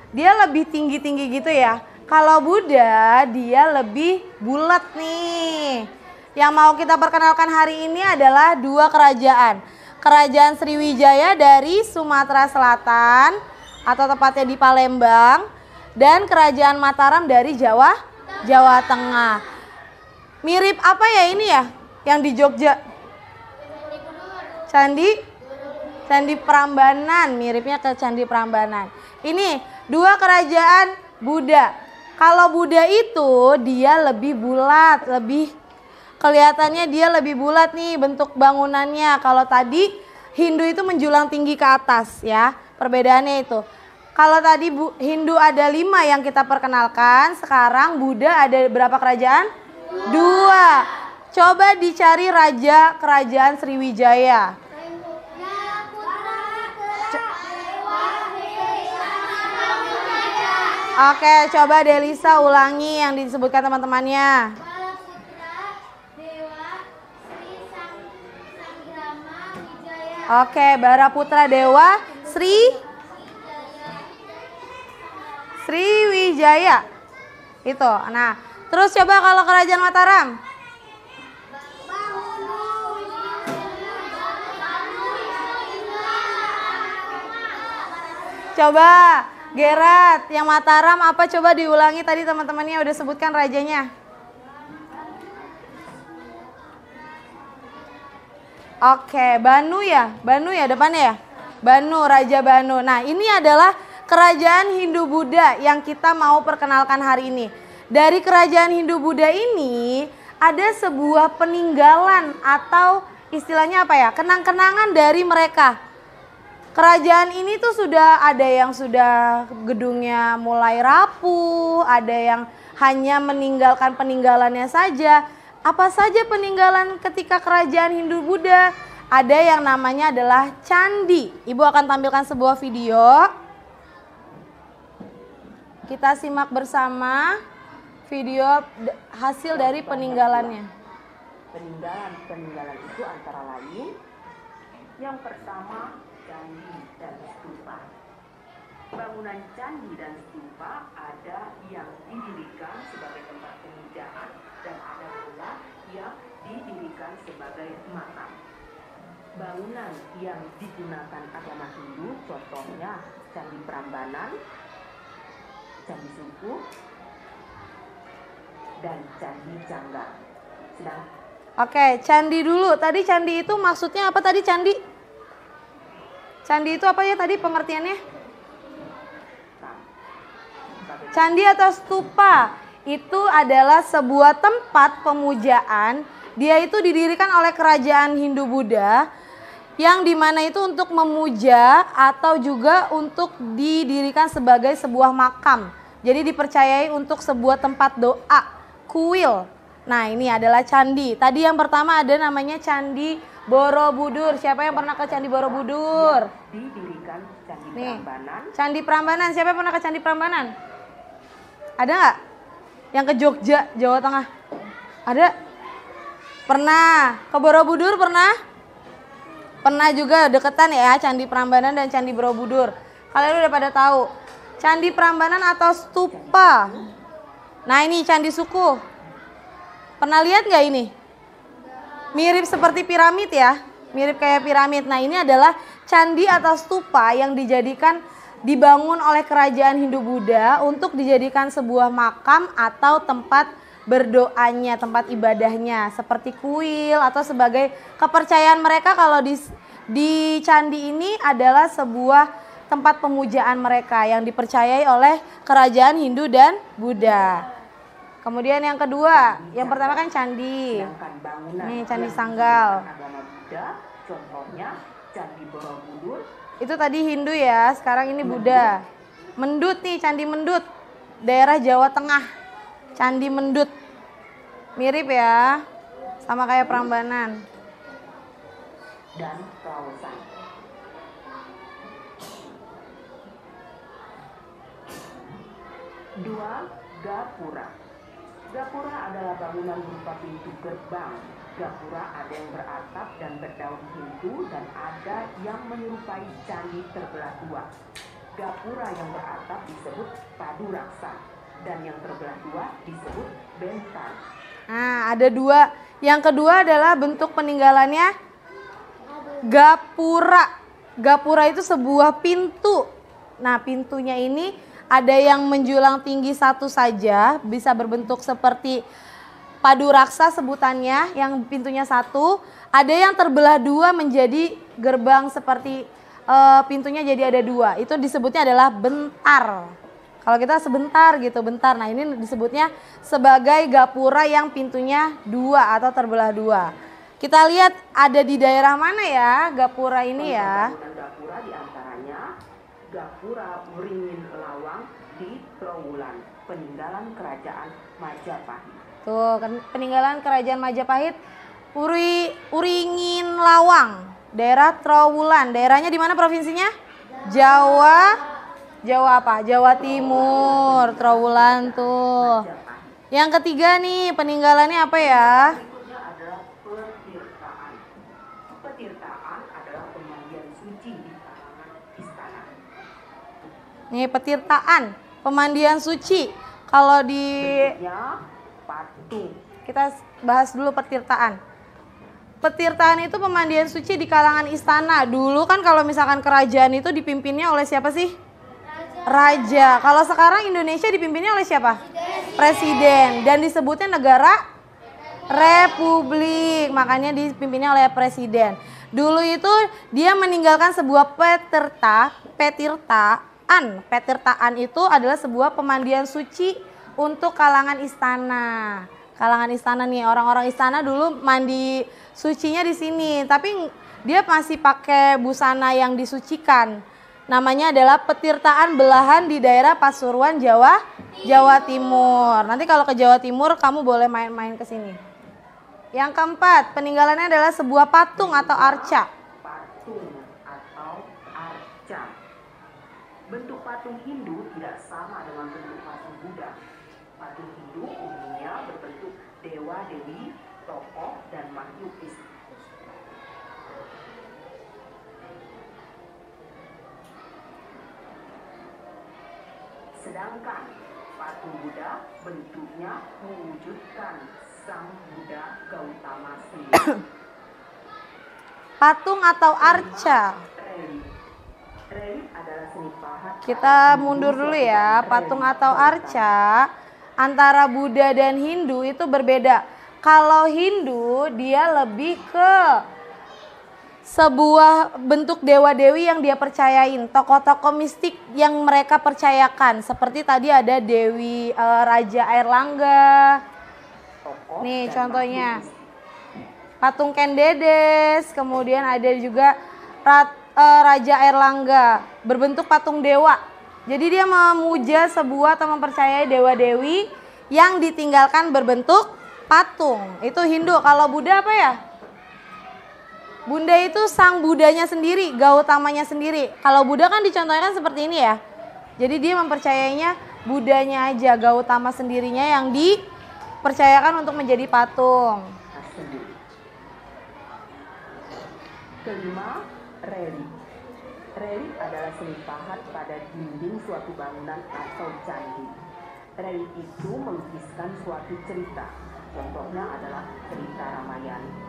S2: dia lebih tinggi-tinggi gitu ya. Kalau Buddha dia lebih bulat nih. Yang mau kita perkenalkan hari ini adalah 2 kerajaan. Kerajaan Sriwijaya dari Sumatera Selatan atau tepatnya di Palembang. Dan kerajaan Mataram dari Jawa Tengah. Mirip apa ya ini ya yang di Jogja? Candi Prambanan, miripnya ke Candi Prambanan. Ini 2 kerajaan Buddha. Kalau Buddha itu dia lebih bulat, lebih kelihatannya dia lebih bulat nih bentuk bangunannya. Kalau tadi Hindu itu menjulang tinggi ke atas ya, perbedaannya itu. Kalau tadi Hindu ada 5 yang kita perkenalkan, sekarang Buddha ada berapa kerajaan? 2. Coba dicari raja kerajaan Sriwijaya. Oke, coba Delisa ulangi yang disebutkan teman-temannya. Oke, Baraputra Dewa Sriwijaya. Itu. Nah, terus coba kalau kerajaan Mataram. Coba Gerat, yang Mataram apa coba diulangi tadi teman-temannya udah sebutkan rajanya. Oke, Banu ya depannya ya. Banu, Raja Banu. Nah, ini adalah kerajaan Hindu Buddha yang kita mau perkenalkan hari ini. Dari kerajaan Hindu Buddha ini ada sebuah peninggalan atau istilahnya apa ya? Kenang-kenangan dari mereka. Kerajaan ini tuh sudah ada yang sudah gedungnya mulai rapuh, ada yang hanya meninggalkan peninggalannya saja, Apa saja peninggalan ketika kerajaan Hindu-Buddha? Ada yang namanya adalah candi. Ibu akan tampilkan sebuah video. Kita simak bersama video hasil dari peninggalannya.
S4: Peninggalan itu antara lain yang pertama candi dan stupa. Bangunan candi dan stupa ada yang didirikan sebagai tempat pemujaan dan ada pula yang didirikan sebagai makam. Bangunan yang digunakan agama Hindu contohnya Candi Prambanan, Candi Suku, dan Candi Jangga.
S2: Oke, candi dulu. Tadi candi itu maksudnya apa tadi candi? Candi itu apa ya tadi pengertiannya? Candi atau stupa itu adalah sebuah tempat pemujaan. Dia itu didirikan oleh kerajaan Hindu-Buddha yang dimana itu untuk memuja atau juga untuk didirikan sebagai sebuah makam. Jadi dipercayai untuk sebuah tempat doa, kuil. Nah ini adalah candi. Tadi yang pertama ada namanya Candi Borobudur. Siapa yang pernah ke Candi Borobudur?
S4: Didirikan Candi
S2: Nih,
S4: Prambanan.
S2: Candi Prambanan. Siapa yang pernah ke Candi Prambanan? Ada nggak? Yang ke Jogja, Jawa Tengah? Ada? Pernah. Ke Borobudur pernah? Pernah juga deketan ya Candi Prambanan dan Candi Borobudur. Kalian udah pada tahu. Candi Prambanan atau stupa. Nah ini Candi Suku. Pernah lihat nggak ini? Mirip seperti piramid ya. Mirip kayak piramid. Nah ini adalah candi atau stupa yang dibangun oleh kerajaan Hindu-Buddha untuk dijadikan sebuah makam atau tempat berdoanya, tempat ibadahnya. Seperti kuil atau sebagai kepercayaan mereka kalau di candi ini adalah sebuah tempat pemujaan mereka yang dipercayai oleh kerajaan Hindu dan Buddha. Kemudian yang kedua, yang pertama kan candi. Nih Candi Sanggal.
S4: Agama Buddha, contohnya Candi Borobudur.
S2: Itu tadi Hindu ya, sekarang ini Buddha. Mendut nih, Candi Mendut. Daerah Jawa Tengah. Candi Mendut. Mirip ya, sama kayak Prambanan.
S4: Dan Kawasan. Dua, Gapura. Gapura adalah bangunan berupa pintu gerbang. Gapura ada yang beratap dan berdaun pintu dan ada yang menyerupai candi terbelah dua. Gapura yang beratap disebut Padu Raksa dan yang terbelah dua disebut Bentar.
S2: Nah, ada dua. Yang kedua adalah bentuk peninggalannya Gapura. Gapura itu sebuah pintu. Nah, pintunya ini ada yang menjulang tinggi satu saja, bisa berbentuk seperti Padu Raksa sebutannya, yang pintunya satu. Ada yang terbelah dua menjadi gerbang seperti pintunya jadi ada dua. Itu disebutnya adalah bentar. Kalau kita sebentar gitu, bentar. Nah ini disebutnya sebagai gapura yang pintunya dua atau terbelah dua. Kita lihat ada di daerah mana ya gapura ini ya.
S4: Gapura diantaranya Gapura Uringin Lawang di Trowulan, peninggalan kerajaan Majapahit.
S2: Tuh, peninggalan kerajaan Majapahit, Uringin Lawang, daerah Trowulan. Daerahnya di mana provinsinya? Jawa apa? Jawa Timur, Trowulan tuh. Yang ketiga nih, peninggalannya apa ya?
S4: Berikutnya adalah petirtaan. Petirtaan adalah pemandian suci di kalangan istana.
S2: Nih, petirtaan, pemandian suci. Kalau di
S4: Berikutnya patung.
S2: kita bahas dulu petirtaan. Petirtaan itu pemandian suci di kalangan istana. Dulu kan kalau misalkan kerajaan itu dipimpinnya oleh siapa sih? Raja. Kalau sekarang Indonesia dipimpinnya oleh siapa? Presiden. Dan disebutnya negara republik. Makanya dipimpinnya oleh presiden. Dulu itu dia meninggalkan sebuah petirtaan. Petirtaan itu adalah sebuah pemandian suci untuk kalangan istana. Kalangan istana nih, orang-orang istana dulu mandi sucinya di sini. Tapi dia masih pakai busana yang disucikan. Namanya adalah petirtaan belahan di daerah Pasuruan, Jawa Timur. Nanti kalau ke Jawa Timur kamu boleh main-main ke sini. Yang keempat, peninggalannya adalah sebuah patung atau arca.
S4: Patung atau arca. Bentuk patung Hindu tidak sama dengan bentuk patung Buddha. Patung Hindu umumnya berbentuk dewa-dewi, tokoh, dan makhluk mistis. Sedangkan patung Buddha bentuknya mewujudkan Sang Buddha Gautama sendiri.
S2: Patung atau arca.
S4: Relief adalah seni pahat.
S2: Kita mundur dulu ya. Patung atau arca antara Buddha dan Hindu itu berbeda. Kalau Hindu dia lebih ke sebuah bentuk dewa-dewi yang dia percayain, tokoh-tokoh mistik yang mereka percayakan. Seperti tadi ada Dewi Raja Airlangga. Nih contohnya. Patung Ken Dedes, kemudian ada juga Raja Airlangga berbentuk patung dewa. Jadi dia memuja sebuah atau mempercayai dewa-dewi yang ditinggalkan berbentuk patung. Itu Hindu. Kalau Buddha apa ya? Bunda itu sang Budanya sendiri, Gautamanya sendiri. Kalau Buddha kan dicontohkan seperti ini ya. Jadi dia mempercayainya Budanya aja, Gautama sendirinya yang dipercayakan untuk menjadi patung.
S4: Kelima, relief. Relief adalah seni pahat pada dinding suatu bangunan atau candi. Relief itu melukiskan suatu cerita. Contohnya adalah cerita Ramayana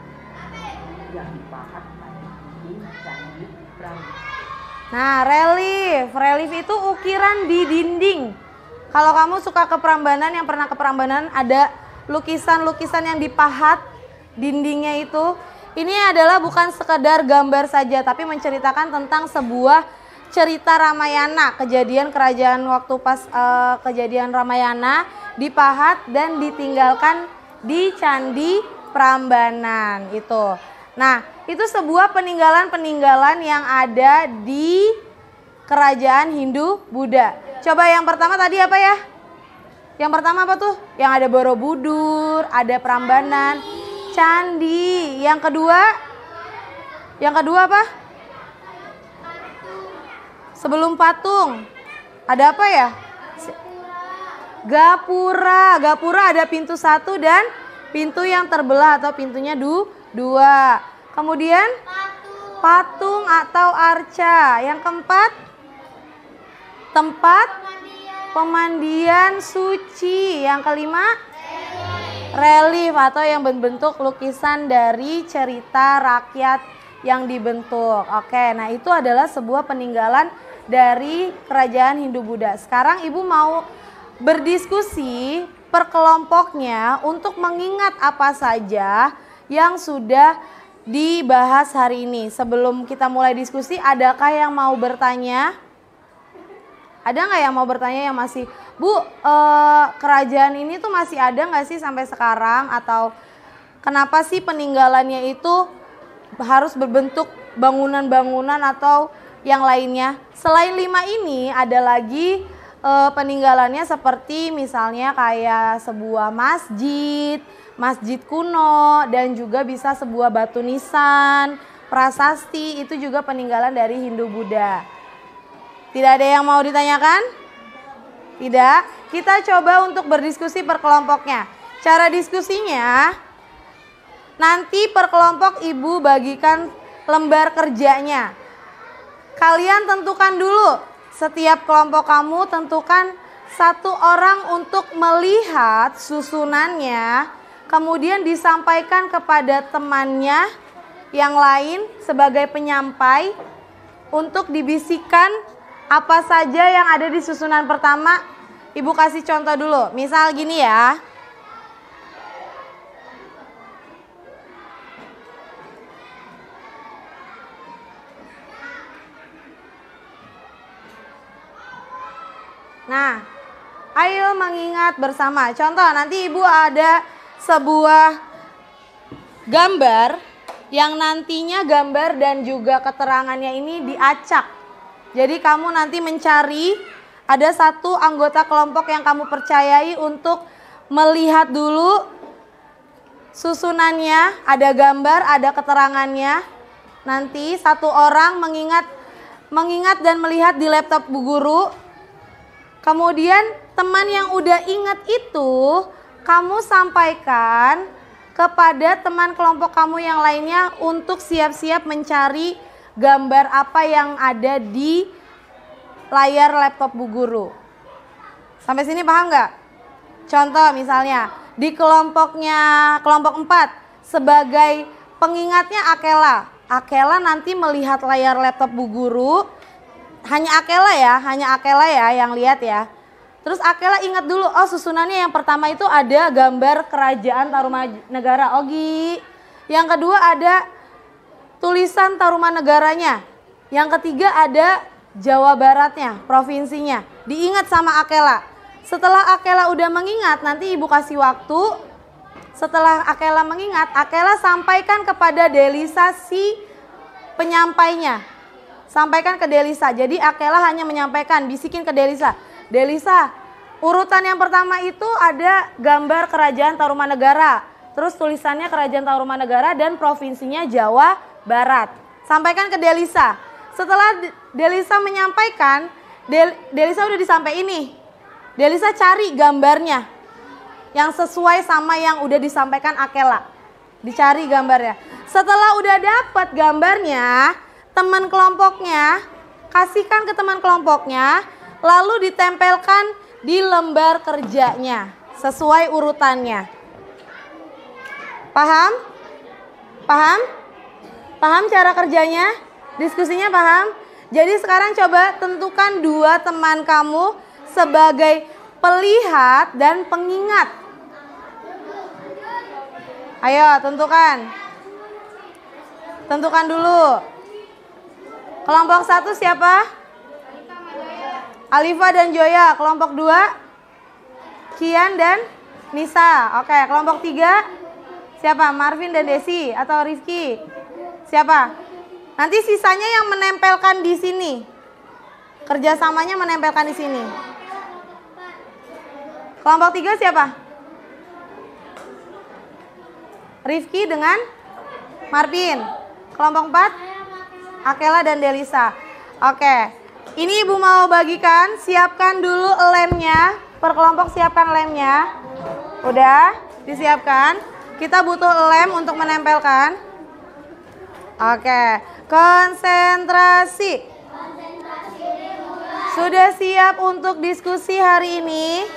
S4: yang dipahat pada dinding candi Prambanan.
S2: Nah, relief itu ukiran di dinding. Kalau kamu suka ke Prambanan, yang pernah ke Prambanan, ada lukisan-lukisan yang dipahat dindingnya itu. Ini adalah bukan sekedar gambar saja, tapi menceritakan tentang sebuah cerita Ramayana, kejadian kerajaan waktu pas kejadian Ramayana dipahat dan ditinggalkan di Candi Prambanan itu. Nah, itu sebuah peninggalan-peninggalan yang ada di kerajaan Hindu Buddha. Coba yang pertama tadi apa ya? Yang pertama apa tuh? Yang ada Borobudur, ada Prambanan, candi. Yang kedua apa? Sebelum patung. Ada apa ya? Gapura. Gapura ada pintu 1 dan pintu yang terbelah atau pintunya 2. Kemudian patung atau arca. Yang keempat, tempat pemandian suci. Yang kelima, relief atau yang berbentuk lukisan dari cerita rakyat yang dibentuk. Oke, nah itu adalah sebuah peninggalan dari kerajaan Hindu Buddha. Sekarang Ibu mau berdiskusi per kelompoknya untuk mengingat apa saja yang sudah dibahas hari ini. Sebelum kita mulai diskusi, adakah yang mau bertanya? Ada nggak yang mau bertanya yang masih, Bu, kerajaan ini tuh masih ada nggak sih sampai sekarang? Atau kenapa sih peninggalannya itu harus berbentuk bangunan-bangunan atau yang lainnya? Selain 5 ini ada lagi peninggalannya seperti misalnya kayak sebuah masjid kuno, dan juga bisa sebuah batu nisan, prasasti, itu juga peninggalan dari Hindu Buddha. Tidak ada yang mau ditanyakan? Tidak? Kita coba untuk berdiskusi per kelompoknya. Cara diskusinya, nanti per kelompok Ibu bagikan lembar kerjanya. Kalian tentukan dulu, setiap kelompok kamu tentukan 1 orang untuk melihat susunannya, kemudian disampaikan kepada temannya yang lain sebagai penyampai untuk dibisikkan apa saja yang ada di susunan pertama. Ibu kasih contoh dulu, misal gini ya. Nah, ayo mengingat bersama. Contoh, nanti Ibu ada sebuah gambar yang nantinya gambar dan juga keterangannya ini diacak. Jadi kamu nanti mencari ada 1 anggota kelompok yang kamu percayai untuk melihat dulu susunannya, ada gambar, ada keterangannya. Nanti satu orang mengingat dan melihat di laptop Bu Guru. Kemudian teman yang udah ingat itu kamu sampaikan kepada teman kelompok kamu yang lainnya untuk siap-siap mencari gambar apa yang ada di layar laptop Bu Guru. Sampai sini paham nggak? Contoh misalnya di kelompok 4 sebagai pengingatnya Akela. Akela nanti melihat layar laptop Bu Guru. Hanya Akela ya yang lihat ya. Terus Akela ingat dulu, oh susunannya yang pertama itu ada gambar kerajaan Tarumanegara Ogi. Yang kedua ada tulisan Tarumanegaranya. Yang ketiga ada Jawa Baratnya, provinsinya. Diingat sama Akela. Setelah Akela udah mengingat, nanti Ibu kasih waktu. Setelah Akela mengingat, Akela sampaikan kepada Delisa si penyampainya. Sampaikan ke Delisa. Jadi Akela hanya menyampaikan, bisikin ke Delisa. Delisa, urutan yang pertama itu ada gambar kerajaan Tarumanegara. Terus tulisannya kerajaan Tarumanegara dan provinsinya Jawa Barat. Sampaikan ke Delisa. Setelah Delisa menyampaikan, Delisa udah disampaikan ini. Delisa cari gambarnya yang sesuai sama yang udah disampaikan Akela. Dicari gambarnya. Setelah udah dapat gambarnya, teman kelompoknya kasihkan ke teman kelompoknya, lalu ditempelkan di lembar kerjanya sesuai urutannya. Paham? Paham? Paham cara kerjanya? Diskusinya paham? Jadi sekarang coba tentukan 2 teman kamu sebagai pelihat dan pengingat. Ayo tentukan. Tentukan dulu. Kelompok 1 siapa? Alifa dan Joya. Kelompok 2 Kian dan Nisa. Oke, kelompok 3 siapa? Marvin dan Desi atau Rizky? Siapa? Nanti sisanya yang menempelkan di sini. Kerjasamanya menempelkan di sini. Kelompok 3 siapa? Rifki dengan Marvin. Kelompok 4 Akela dan Delisa. Oke. Ini Ibu mau bagikan. Siapkan dulu lemnya. Per kelompok siapkan lemnya. Udah disiapkan. Kita butuh lem untuk menempelkan. Oke. Konsentrasi. Sudah siap untuk diskusi hari ini?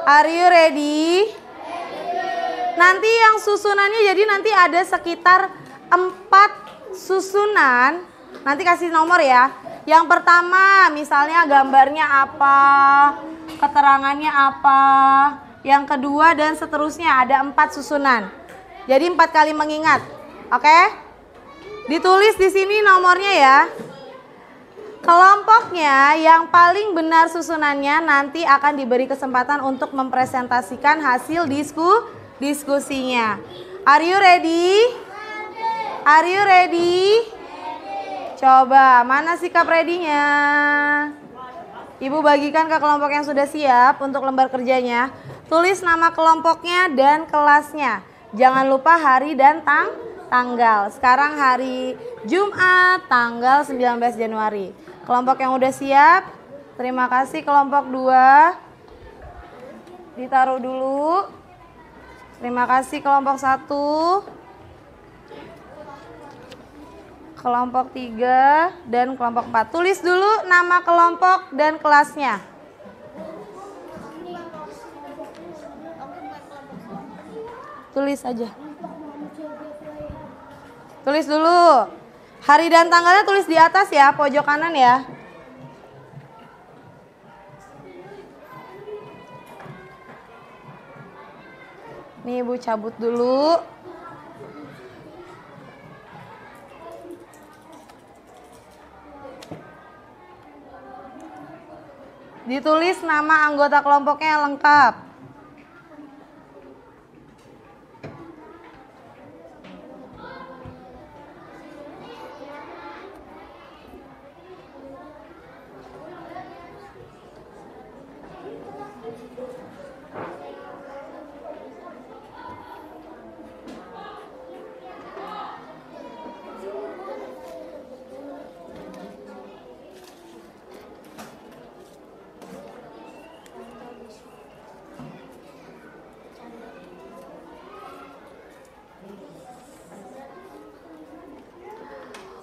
S2: Are you ready? Nanti yang susunannya jadi nanti ada sekitar 4 susunan. Nanti kasih nomor ya. Yang pertama misalnya gambarnya apa, keterangannya apa. Yang kedua dan seterusnya ada 4 susunan. Jadi 4 kali mengingat. Oke? Ditulis di sini nomornya ya. Kelompoknya yang paling benar susunannya nanti akan diberi kesempatan untuk mempresentasikan hasil diskusinya. Are you ready? Are you ready? Coba, mana sikap ready-nya? Ibu bagikan ke kelompok yang sudah siap untuk lembar kerjanya. Tulis nama kelompoknya dan kelasnya. Jangan lupa hari dan tanggal. Sekarang hari Jumat tanggal 19 Januari. Kelompok yang udah siap, terima kasih. Kelompok 2 ditaruh dulu. Terima kasih kelompok 1, kelompok 3 dan kelompok 4. Tulis dulu nama kelompok dan kelasnya. Tulis aja. Tulis dulu. Hari dan tanggalnya tulis di atas ya, pojok kanan ya. Nih Ibu cabut dulu. Ditulis nama anggota kelompoknya yang lengkap.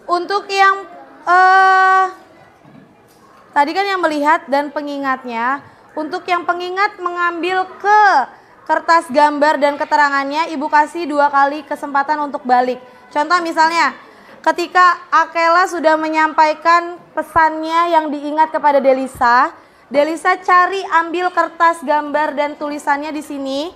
S2: Untuk yang tadi kan yang melihat dan pengingatnya, untuk yang pengingat mengambil ke kertas gambar dan keterangannya, Ibu kasih 2 kali kesempatan untuk balik. Contoh misalnya, ketika Akela sudah menyampaikan pesannya yang diingat kepada Delisa, Delisa cari ambil kertas gambar dan tulisannya di sini.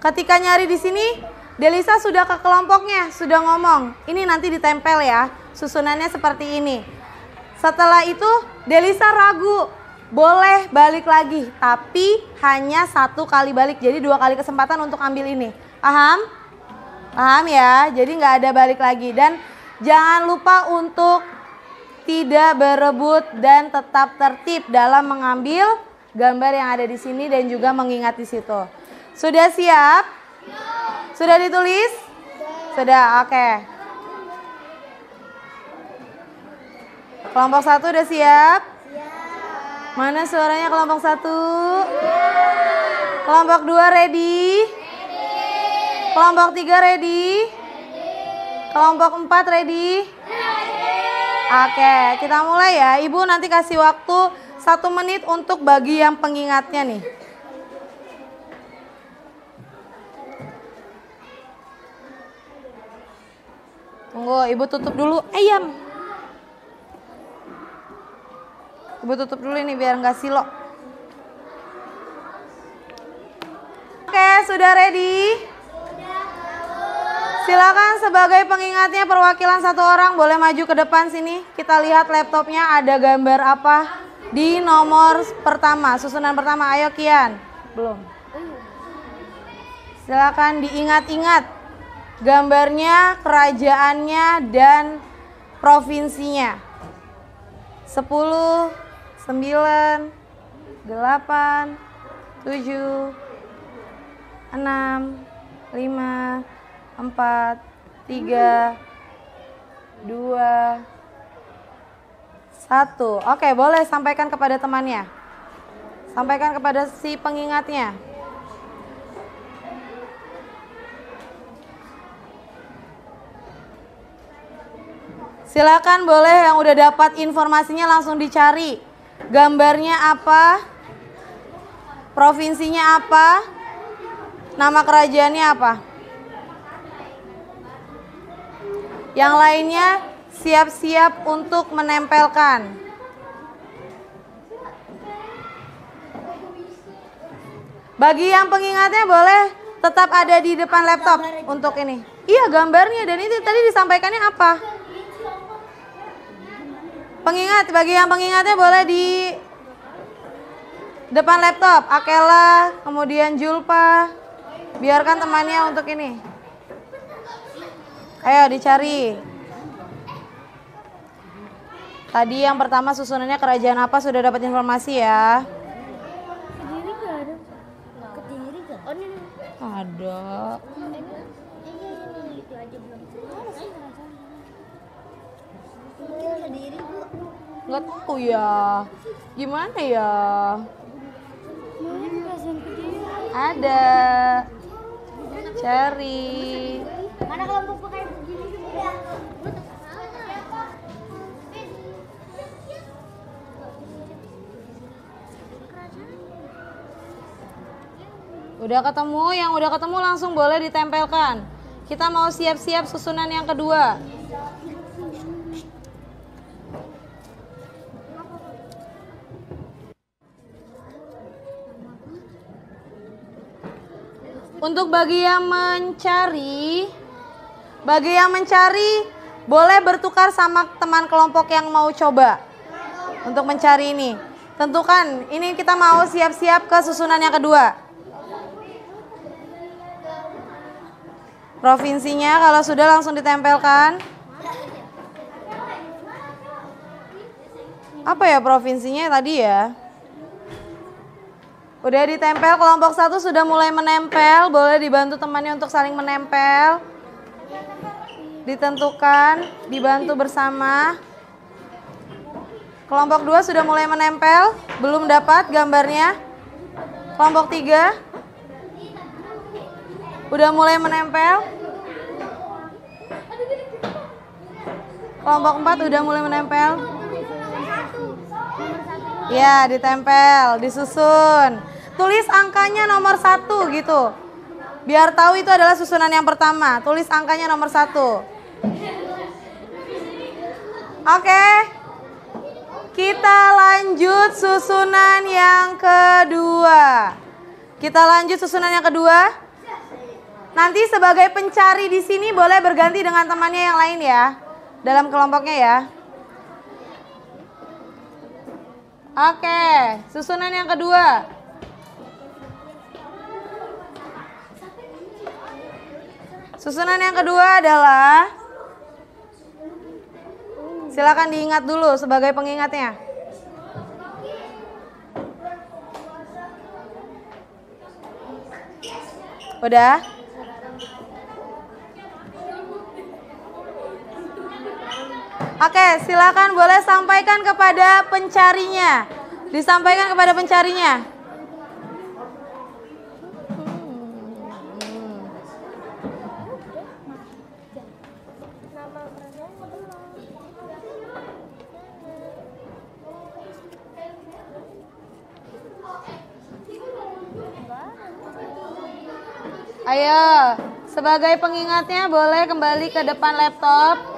S2: Ketika nyari di sini, Delisa sudah ke kelompoknya, sudah ngomong, ini nanti ditempel ya, susunannya seperti ini. Setelah itu Delisa ragu, boleh balik lagi, tapi hanya 1 kali balik, jadi 2 kali kesempatan untuk ambil ini. Paham? Paham ya, jadi nggak ada balik lagi. Dan jangan lupa untuk tidak berebut dan tetap tertib dalam mengambil gambar yang ada di sini dan juga mengingat di situ. Sudah siap? Sudah ditulis? Sudah, oke. Kelompok 1 udah siap? Mana suaranya kelompok 1? Kelompok 2 ready? Kelompok 3 ready? Kelompok 4 ready? Oke, kita mulai ya. Ibu nanti kasih waktu 1 menit untuk bagi yang pengingatnya nih. Tunggu, Ibu tutup dulu. Ayam. Ibu tutup dulu ini biar nggak silok. Oke, sudah ready? Silakan sebagai pengingatnya perwakilan 1 orang boleh maju ke depan sini. Kita lihat laptopnya ada gambar apa di nomor pertama, susunan pertama. Ayo Kian. Belum. Silakan diingat-ingat gambarnya, kerajaannya, dan provinsinya. 10, 9, 8, 7, 6, 5, 4, 3, 2, 1. Oke, boleh sampaikan kepada temannya. Sampaikan kepada si pengingatnya. Silakan boleh yang udah dapat informasinya langsung dicari. Gambarnya apa? Provinsinya apa? Nama kerajaannya apa? Yang lainnya siap-siap untuk menempelkan. Bagi yang pengingatnya boleh tetap ada di depan laptop untuk ini. Iya, gambarnya, dan itu tadi disampaikannya apa? Pengingat, bagi yang pengingatnya boleh di depan laptop. Akela, kemudian Julpa. Biarkan temannya untuk ini. Ayo dicari. Tadi yang pertama susunannya kerajaan apa sudah dapat informasi ya?
S3: Kediri nggak ada? Kediri nggak? Oh ini.
S2: Ada.
S3: Ini itu aja belum. Mungkin Kediri Bu.
S2: Nggak tahu ya. Gimana ya?
S3: Mungkin perasaan Kediri.
S2: Ada. Cari.
S3: Mana kelompok pakai begini ya?
S2: Udah ketemu, yang udah ketemu langsung boleh ditempelkan. Kita mau siap-siap susunan yang kedua. Untuk bagi yang mencari boleh bertukar sama teman kelompok yang mau coba untuk mencari ini. Tentukan, ini kita mau siap-siap ke susunan yang kedua. Provinsinya kalau sudah langsung ditempelkan. Apa ya provinsinya tadi ya? Udah ditempel, kelompok 1 sudah mulai menempel. Boleh dibantu temannya untuk saling menempel. Ditentukan, dibantu bersama. Kelompok 2 sudah mulai menempel. Belum dapat gambarnya. Kelompok 3 udah mulai menempel. Kelompok 4 udah mulai menempel? Ya, ditempel, disusun. Tulis angkanya nomor 1 gitu. Biar tahu itu adalah susunan yang pertama. Tulis angkanya nomor 1. Oke. Kita lanjut susunan yang kedua. Nanti sebagai pencari di sini boleh berganti dengan temannya yang lain ya. Dalam kelompoknya ya. Oke, susunan yang kedua. Susunan yang kedua adalah, silakan diingat dulu sebagai pengingatnya. Udah? Oke, silakan boleh sampaikan kepada pencarinya. Disampaikan kepada pencarinya. Ayo, sebagai pengingatnya boleh kembali ke depan laptop.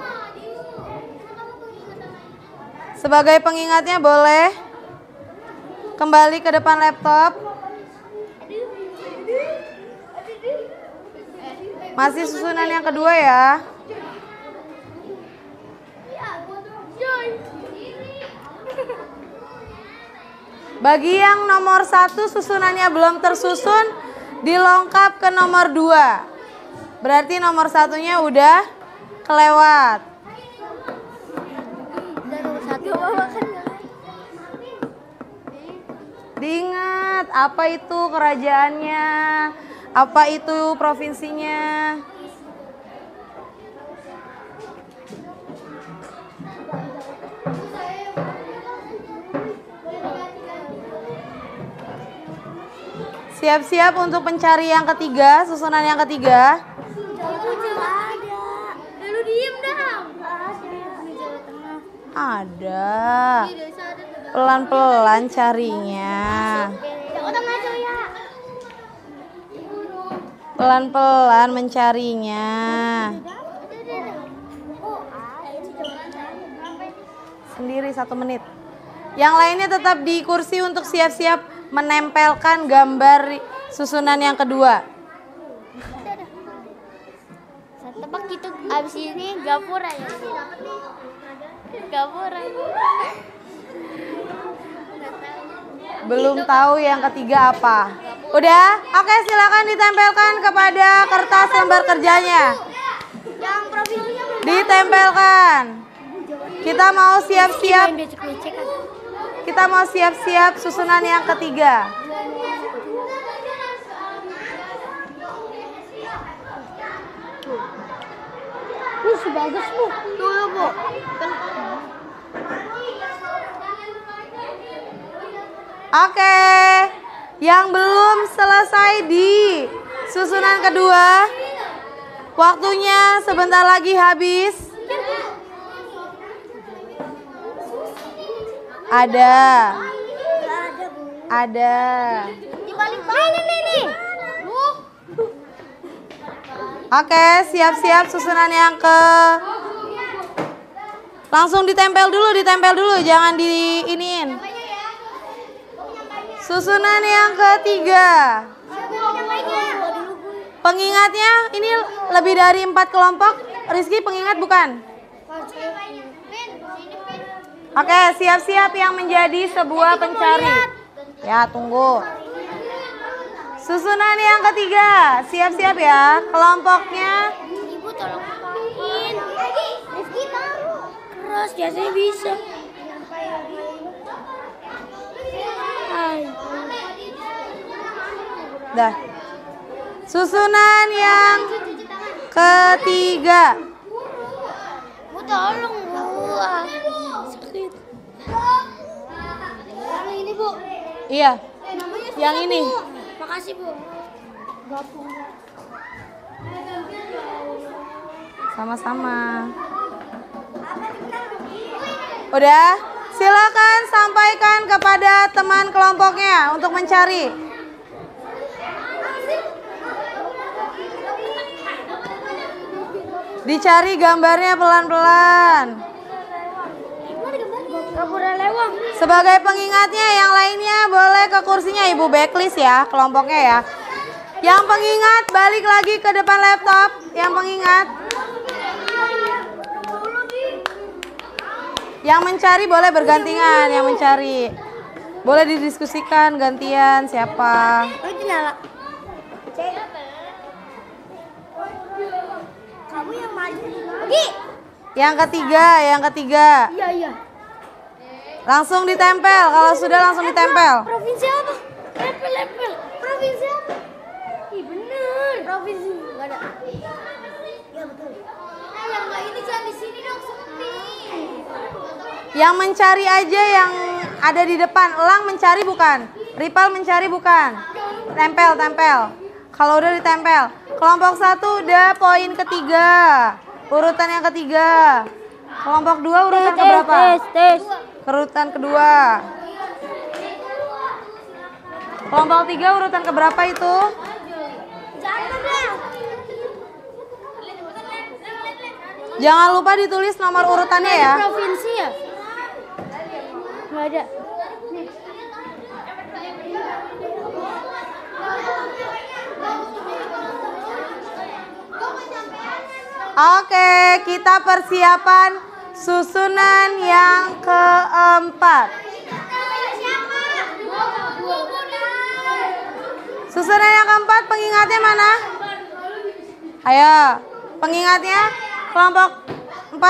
S2: Sebagai pengingatnya boleh kembali ke depan laptop. Masih susunan yang kedua ya. Bagi yang nomor 1 susunannya belum tersusun, dilengkap ke nomor 2. Berarti nomor 1-nya udah kelewat. Diingat apa itu kerajaannya, apa itu provinsinya. Siap-siap untuk pencari yang ketiga, susunan yang ketiga.
S3: Lu diem dah.
S2: Ada. Pelan-pelan carinya. Pelan-pelan mencarinya. Sendiri 1 menit. Yang lainnya tetap di kursi untuk siap-siap menempelkan gambar susunan yang kedua.
S3: Tebak gitu abis ini gapura ya. Gapura.
S2: Belum tahu yang ketiga apa. Udah? Oke, silakan ditempelkan kepada kertas lembar kerjanya.
S3: Yang provinsinya
S2: Ditempelkan. Kita mau siap-siap. Kita mau siap-siap susunan yang ketiga.
S3: bagus Bu. Tuh Bu.
S2: Oke, yang belum selesai di susunan kedua, waktunya sebentar lagi habis. Ada.
S3: Di balik nih. Bu.
S2: Oke, siap-siap susunan yang ke. Langsung ditempel dulu, jangan diiniin. Susunan yang ketiga. Pengingatnya ini lebih dari 4 kelompok. Rizky pengingat bukan? Oke, siap-siap yang menjadi sebuah pencari. Ya, tunggu. Susunan yang ketiga. Siap-siap ya. Kelompoknya.
S3: Ibu tolong bukain. Rizky taruh. Keras biasanya bisa.
S2: Dah. Susunan yang ketiga.
S3: Bu tolong Bu. Sakit. Yang ini Bu.
S2: Iya.
S3: Namanya
S2: Yang
S3: siapa,
S2: ini.
S3: Bu? Makasih Bu. Gapung.
S2: Sama-sama.
S3: Apa
S2: Udah? Silakan sampaikan kepada teman kelompoknya untuk mencari. Dicari gambarnya pelan-pelan.
S3: Gapura lewang.
S2: Sebagai pengingatnya, yang lainnya boleh ke kursinya Ibu backlist ya, kelompoknya ya. Yang pengingat balik lagi ke depan laptop. Yang pengingat. Yang mencari boleh bergantian, yang mencari. Boleh didiskusikan gantian siapa.
S3: Kamu yang maju. Oke.
S2: Yang ketiga.
S3: Iya.
S2: Langsung ditempel, kalau sudah langsung ditempel.
S3: Provinsi apa? Lepel. Provinsi apa? Ih bener. Provinsi nggak ada. Iya betul. Yang nggak ini jangan di sini dong, sepi.
S2: Yang mencari aja yang ada di depan. Elang mencari bukan? Ripal mencari bukan? Tempel. Kalau udah ditempel. Kelompok 1 udah poin ketiga. Urutan yang ketiga. Kelompok 2 urutan keberapa?
S3: Tes.
S2: Urutan kedua. Kelompok 3 urutan keberapa itu? Jangan lupa ditulis nomor urutannya ya.
S3: Provinsi ya? Nggak ada.
S2: Oke, kita persiapan susunan yang keempat. Susunan yang keempat, pengingatnya mana? Ayo, pengingatnya kelompok 4.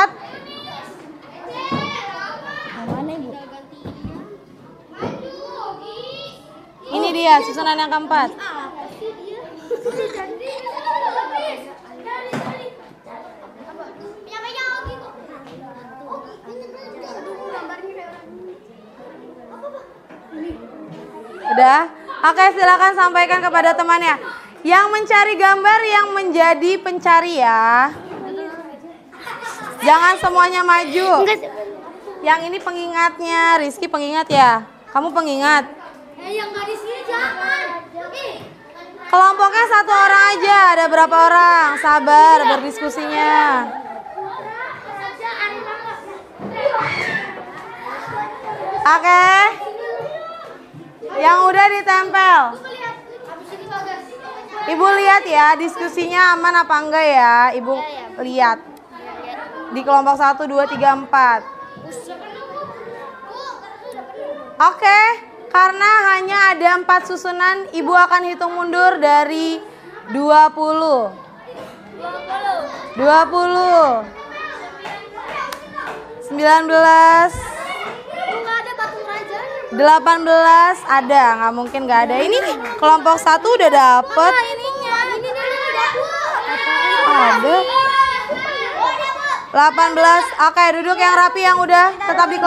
S3: Mana ibu?
S2: Ini dia susunan yang keempat. Udah? Oke, silakan sampaikan kepada temannya. Yang mencari gambar yang menjadi pencari ya. Jangan semuanya maju. Yang ini pengingatnya, Rizky pengingat ya. Kamu pengingat.
S3: Yang nggak di sini jangan.
S2: Kelompoknya 1 orang aja, ada berapa orang? Sabar berdiskusinya. Oke. Yang udah ditempel. Ibu lihat ya, diskusinya aman apa enggak ya? Ibu lihat. Di kelompok 1, 2, 3, 4. Oke, karena hanya ada 4 susunan, Ibu akan hitung mundur dari 20. 20. 19. 18 ada, nggak mungkin nggak ada. Ini kelompok 1 udah dapet. Ada. 18. Oke, duduk yang rapi yang udah. Tetap di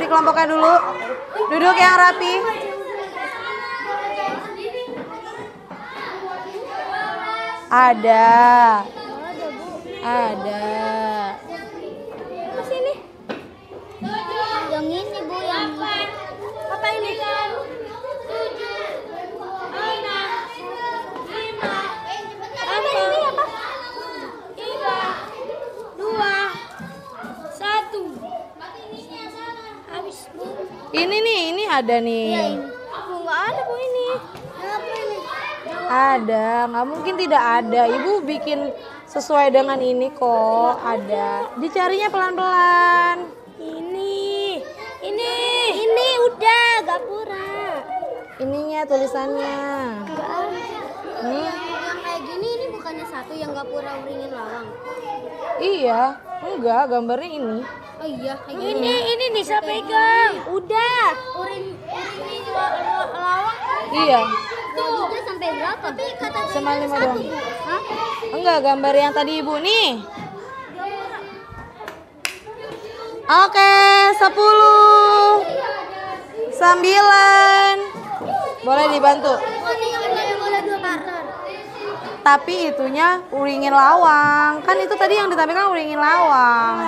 S2: kelompoknya dulu. Duduk yang rapi. Ada.
S3: Sini. Yang ini Bu, yang apa ini? 7, 5, 4, 5, 4, 3, 2, 1. Habis Bu.
S2: Ini ada nih.
S3: Iya, ini. Nggak ada Bu ini. Apa ini?
S2: Ada, nggak mungkin tidak ada. Ibu bikin sesuai dengan ini kok. Ada. Dicarinya pelan-pelan.
S3: Ini udah gapura.
S2: Ininya tulisannya.
S3: Enggak ada. Yang kayak gini ini bukannya 1 yang gapura uringin lawang.
S2: Iya, enggak, gambarnya ini.
S3: Oh iya, kayak gini. Ini bisa pegang. Udah. Uringin lawang.
S2: Iya.
S3: Tuh. Sampai berapa? Tapi kata
S2: Cuma 5 doang.
S3: Hah?
S2: Enggak, gambar yang tadi Ibu nih. Oke, 10. 9. Boleh dibantu.
S3: Boleh 2 partner.
S2: Tapi itunya uringin lawang. Kan itu tadi yang ditampilkan uringin lawang.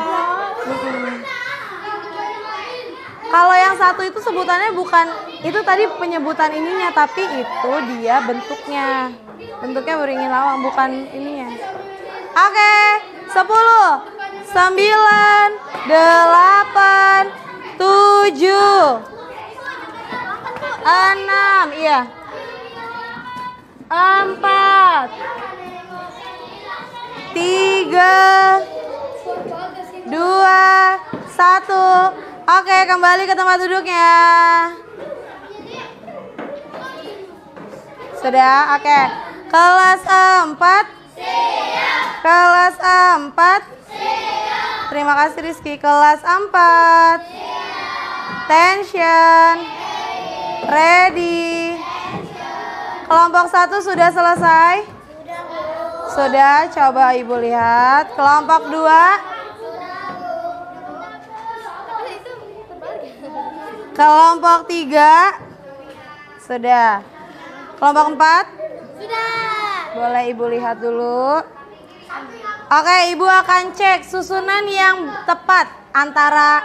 S2: satu itu sebutannya bukan, itu tadi penyebutan ininya, tapi itu dia bentuknya. Bentuknya beringin lawang, bukan ininya. Oke, 10, 9, 8, 7, 6, iya. 4, 3, 2, 1. Oke, kembali ke tempat duduknya. Sudah, oke. Kelas 4. Kelas 4. Terima kasih Rizky. Kelas 4. Tension. Ready. Kelompok 1 sudah selesai? Sudah, coba Ibu lihat. Kelompok 2. Kelompok 3. Sudah. Kelompok 4.
S3: Sudah.
S2: Boleh Ibu lihat dulu. Oke, Ibu akan cek susunan yang tepat antara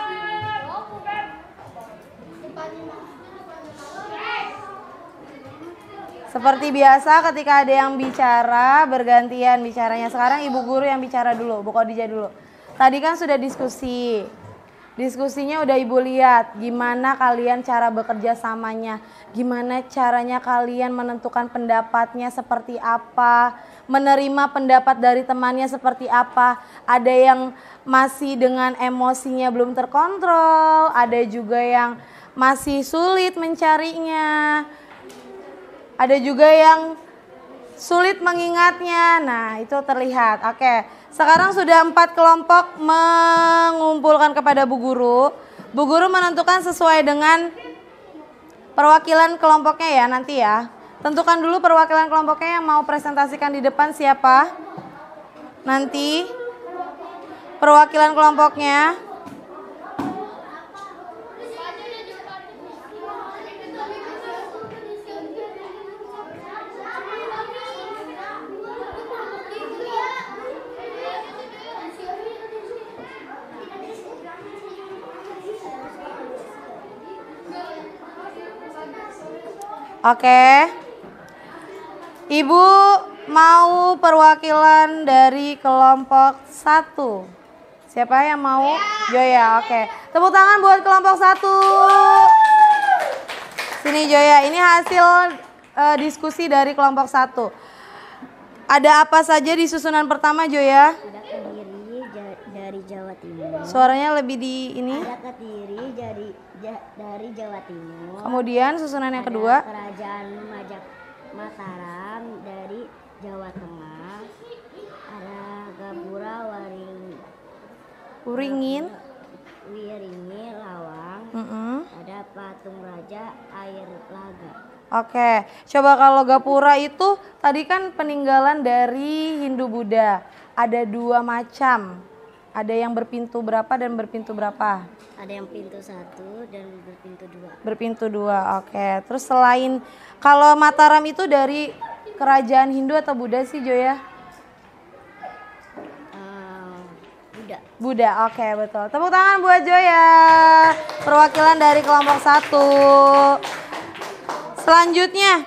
S2: seperti biasa ketika ada yang bicara, bergantian bicaranya. Sekarang Ibu guru yang bicara dulu, Bu Khadijah dulu. Tadi kan sudah diskusi. Diskusinya udah Ibu lihat, gimana kalian cara bekerja samanya, gimana caranya kalian menentukan pendapatnya seperti apa, menerima pendapat dari temannya seperti apa. Ada yang masih dengan emosinya belum terkontrol, ada juga yang masih sulit mencarinya, ada juga yang sulit mengingatnya. Nah, itu terlihat. Oke. Sekarang sudah 4 kelompok mengumpulkan kepada Bu Guru. Bu Guru menentukan sesuai dengan perwakilan kelompoknya ya nanti ya. Tentukan dulu perwakilan kelompoknya yang mau presentasikan di depan siapa. Nanti perwakilan kelompoknya. Oke. Ibu mau perwakilan dari kelompok 1. Siapa yang mau? Joya, oke. Tepuk tangan buat kelompok 1. Sini Joya, ini hasil diskusi dari kelompok 1. Ada apa saja di susunan pertama Joya?
S3: Ada Kediri dari Jawa Timur.
S2: Suaranya lebih di ini.
S3: Ada Kediri dari Jawa Timur.
S2: Kemudian susunan yang kedua.
S3: Kerajaan Mataram dari Jawa Tengah. Ada Gapura
S2: Wiringin
S3: Lawang. Ada Patung Raja Air Laga.
S2: Oke, coba kalau Gapura itu tadi kan peninggalan dari Hindu Buddha. Ada 2 macam. Ada yang berpintu berapa dan berpintu berapa?
S3: Ada yang pintu 1 dan berpintu 2.
S2: Berpintu 2, oke. Terus selain, kalau Mataram itu dari kerajaan Hindu atau Buddha sih Joya?
S3: Buddha.
S2: Buddha, oke betul. Tepuk tangan buat Joya. Perwakilan dari kelompok 1. Selanjutnya,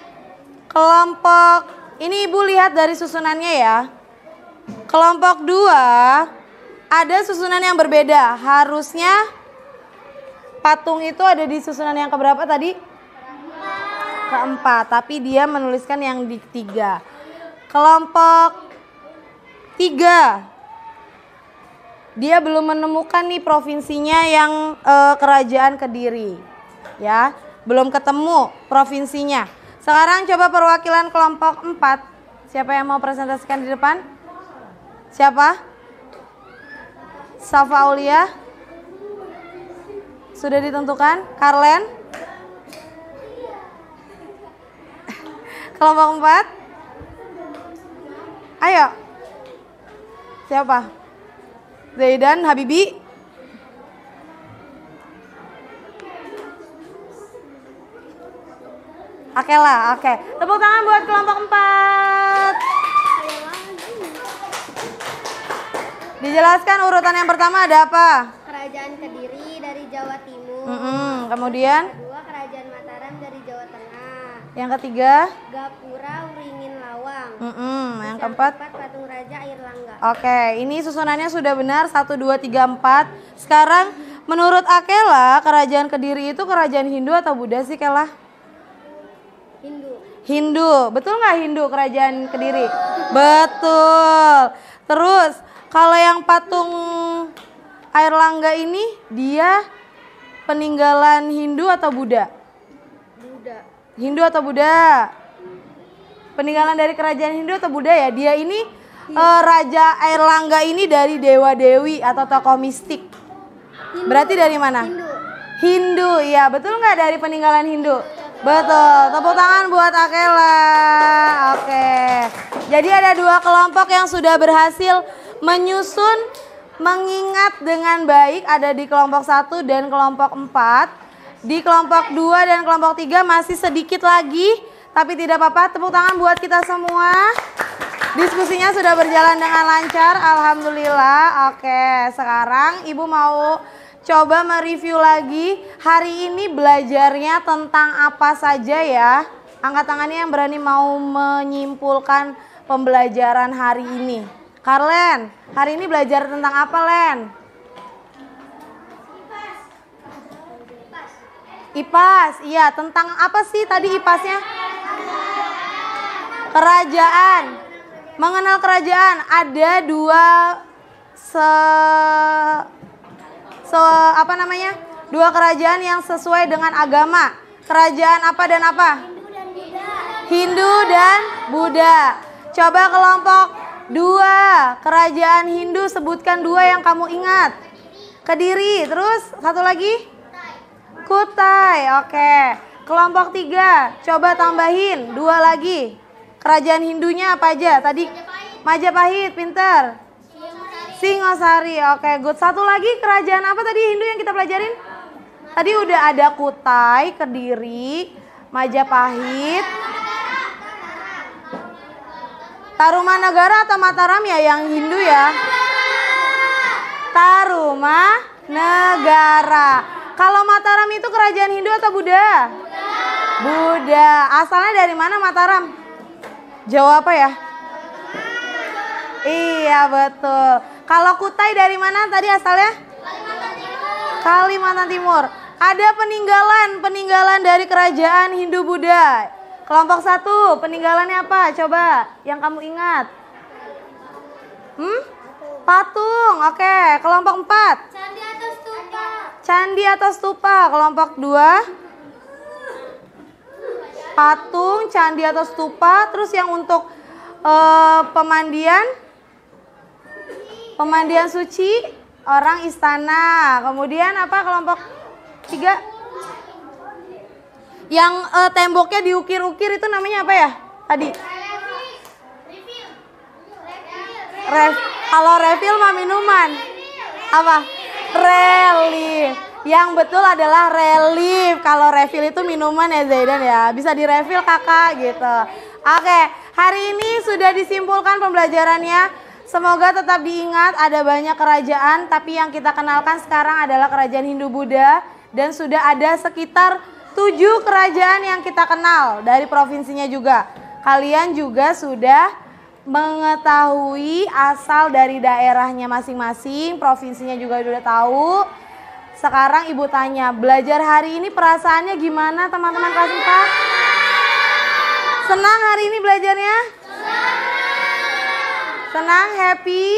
S2: kelompok, ini Ibu lihat dari susunannya ya. Kelompok 2, ada susunan yang berbeda. Harusnya patung itu ada di susunan yang keberapa tadi? Keempat, tapi dia menuliskan yang di 3. Kelompok 3, dia belum menemukan nih provinsinya yang kerajaan Kediri, ya, belum ketemu provinsinya. Sekarang coba perwakilan kelompok 4, siapa yang mau presentasikan di depan? Siapa? Safa Aulia. Sudah ditentukan? Karlen? Kelompok 4? Ayo. Siapa? Zaidan, Habibi? Oke lah, oke. Tepuk tangan buat kelompok 4. Dijelaskan urutan yang pertama ada apa?
S3: Kerajaan Kediri dari Jawa Timur.
S2: Kemudian
S3: Kedua, Kerajaan Mataram dari Jawa Tengah.
S2: yang ketiga,
S3: Gapura Wringin Lawang.
S2: yang keempat.
S3: Patung Raja Air Langga.
S2: Oke, ini susunannya sudah benar 1, 2, 3, 4. Sekarang menurut Akela, kerajaan Kediri itu kerajaan Hindu atau Buddha sih Kela?
S3: Hindu.
S2: Hindu, betul nggak Hindu kerajaan Kediri? Betul. Terus kalau yang patung Air Langga ini dia peninggalan Hindu atau Buddha?
S3: Buddha.
S2: Hindu atau Buddha? Peninggalan dari kerajaan Hindu atau Buddha ya? Dia ini Raja Air Langga ini dari dewa dewi atau tokoh mistik. Berarti dari mana? Hindu, ya betul nggak dari peninggalan Hindu? Betul. Tepuk tangan buat Akela. Oke. Jadi ada 2 kelompok yang sudah berhasil menyusun mengingat dengan baik, ada di kelompok 1 dan kelompok 4. Di kelompok 2 dan kelompok 3 masih sedikit lagi, tapi tidak apa-apa. Tepuk tangan buat kita semua. Diskusinya sudah berjalan dengan lancar, alhamdulillah. Oke, sekarang Ibu mau coba mereview lagi. Hari ini belajarnya tentang apa saja ya? Angkat tangannya yang berani mau menyimpulkan pembelajaran hari ini. Karlen, hari ini belajar tentang apa, Len? IPAS, iya. Tentang apa sih tadi IPASnya? Kerajaan. Mengenal kerajaan. Ada 2 kerajaan yang sesuai dengan agama. Kerajaan apa dan apa? Hindu dan Buddha. Coba kelompok 2, kerajaan Hindu, sebutkan 2 yang kamu ingat. Kediri, terus satu lagi? Kutai, oke. Kelompok 3, coba tambahin 2 lagi. Kerajaan Hindunya apa aja? Tadi Majapahit, pinter. Singosari, oke, good. Satu lagi kerajaan apa tadi Hindu yang kita pelajarin? Tadi udah ada Kutai, Kediri, Majapahit, Tarumanagara atau Mataram ya yang Hindu ya? Tarumanagara. Kalau Mataram itu kerajaan Hindu atau Buddha? Buddha. Asalnya dari mana Mataram? Jawa apa ya? Iya betul. Kalau Kutai dari mana tadi asalnya? Kalimantan Timur. Ada peninggalan dari kerajaan Hindu Buddha. Kelompok 1, peninggalannya apa? Coba yang kamu ingat. Patung. Oke. Kelompok 4.
S3: Candi atau stupa.
S2: Candi atau stupa. Kelompok 2. Patung, candi atau stupa. Terus yang untuk pemandian suci, orang istana. Kemudian apa kelompok 3? Yang temboknya diukir-ukir itu namanya apa ya? Tadi. Kalau refill mah minuman. Apa? Relief. Yang betul adalah relief. Kalau refill itu minuman ya Zaidan ya. Bisa direfill kakak gitu. Oke, hari ini sudah disimpulkan pembelajarannya. Semoga tetap diingat ada banyak kerajaan. Tapi yang kita kenalkan sekarang adalah kerajaan Hindu Buddha. Dan sudah ada sekitar 7 kerajaan yang kita kenal dari provinsinya juga. Kalian juga sudah mengetahui asal dari daerahnya masing-masing, provinsinya juga sudah tahu. Sekarang Ibu tanya, belajar hari ini perasaannya gimana teman-teman kelas 4? Senang hari ini belajarnya? Senang, happy?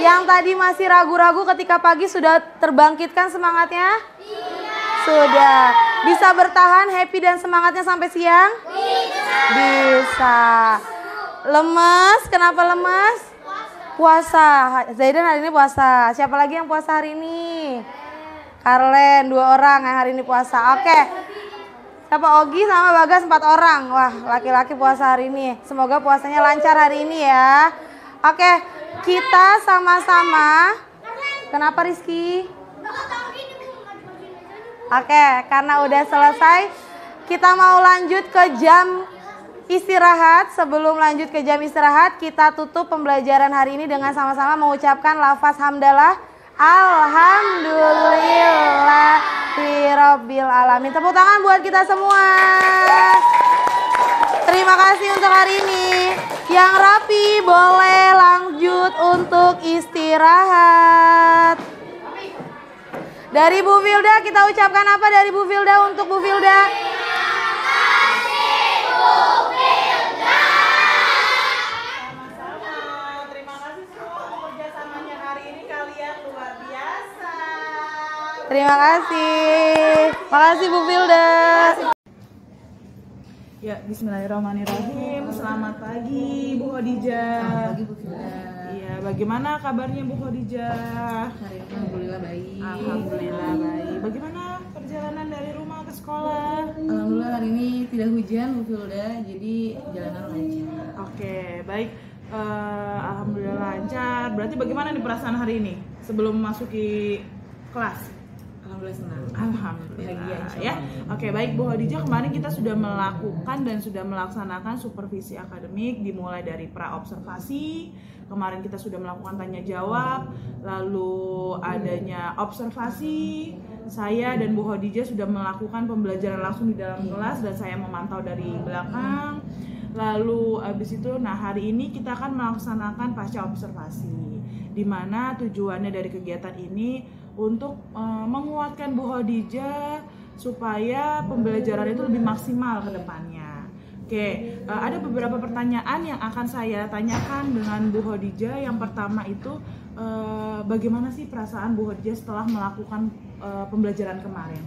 S2: Yang tadi masih ragu-ragu ketika pagi sudah terbangkitkan semangatnya? Sudah. Bisa bertahan happy dan semangatnya sampai siang? Bisa. Lemes? Kenapa lemes? Puasa. Zaidan hari ini puasa. Siapa lagi yang puasa hari ini? Karlen, 2 orang yang hari ini puasa. Oke. Siapa? Ogi sama Bagas 4 orang. Wah, laki-laki puasa hari ini. Semoga puasanya lancar hari ini ya. Oke, kita sama-sama. Kenapa Rizky? Oke, karena udah selesai, kita mau lanjut ke jam istirahat. Sebelum lanjut ke jam istirahat, kita tutup pembelajaran hari ini dengan sama-sama mengucapkan lafaz hamdalah. Alhamdulillahirabbil alamin. Tepuk tangan buat kita semua. Terima kasih untuk hari ini. Yang rapi boleh lanjut untuk istirahat. Dari Bu Filda kita ucapkan apa dari Bu Filda untuk Bu Filda? Terima kasih. Makasih Bu Filda.
S1: Ya, bismillahirrahmanirrahim. Selamat pagi Bu Khadijah.
S2: Selamat pagi Bu Filda.
S1: Iya, bagaimana kabarnya Bu Khadijah?
S2: Hari ini alhamdulillah baik.
S1: Alhamdulillah baik. Bagaimana perjalanan dari rumah ke sekolah?
S2: Alhamdulillah hari ini tidak hujan Bu Filda, jadi jalanan lancar.
S1: Oke, baik. Alhamdulillah lancar. Berarti bagaimana nih perasaan hari ini sebelum masuki kelas?
S2: Alhamdulillah senang.
S1: Alhamdulillah
S2: Bahagia, insya
S1: ya.
S2: Allah.
S1: Oke, baik Bu Khadijah, kemarin kita sudah melakukan dan sudah melaksanakan supervisi akademik dimulai dari pra observasi. Kemarin kita sudah melakukan tanya jawab, lalu adanya observasi. Saya dan Bu Khadijah sudah melakukan pembelajaran langsung di dalam kelas dan saya memantau dari belakang. Lalu habis itu, nah hari ini kita akan melaksanakan pasca observasi, di mana tujuannya dari kegiatan ini untuk menguatkan Bu Khadijah supaya pembelajaran itu lebih maksimal ke depannya. Oke, ada beberapa pertanyaan yang akan saya tanyakan dengan Bu Khadijah. Yang pertama itu, bagaimana sih perasaan Bu Khadijah setelah melakukan pembelajaran kemarin?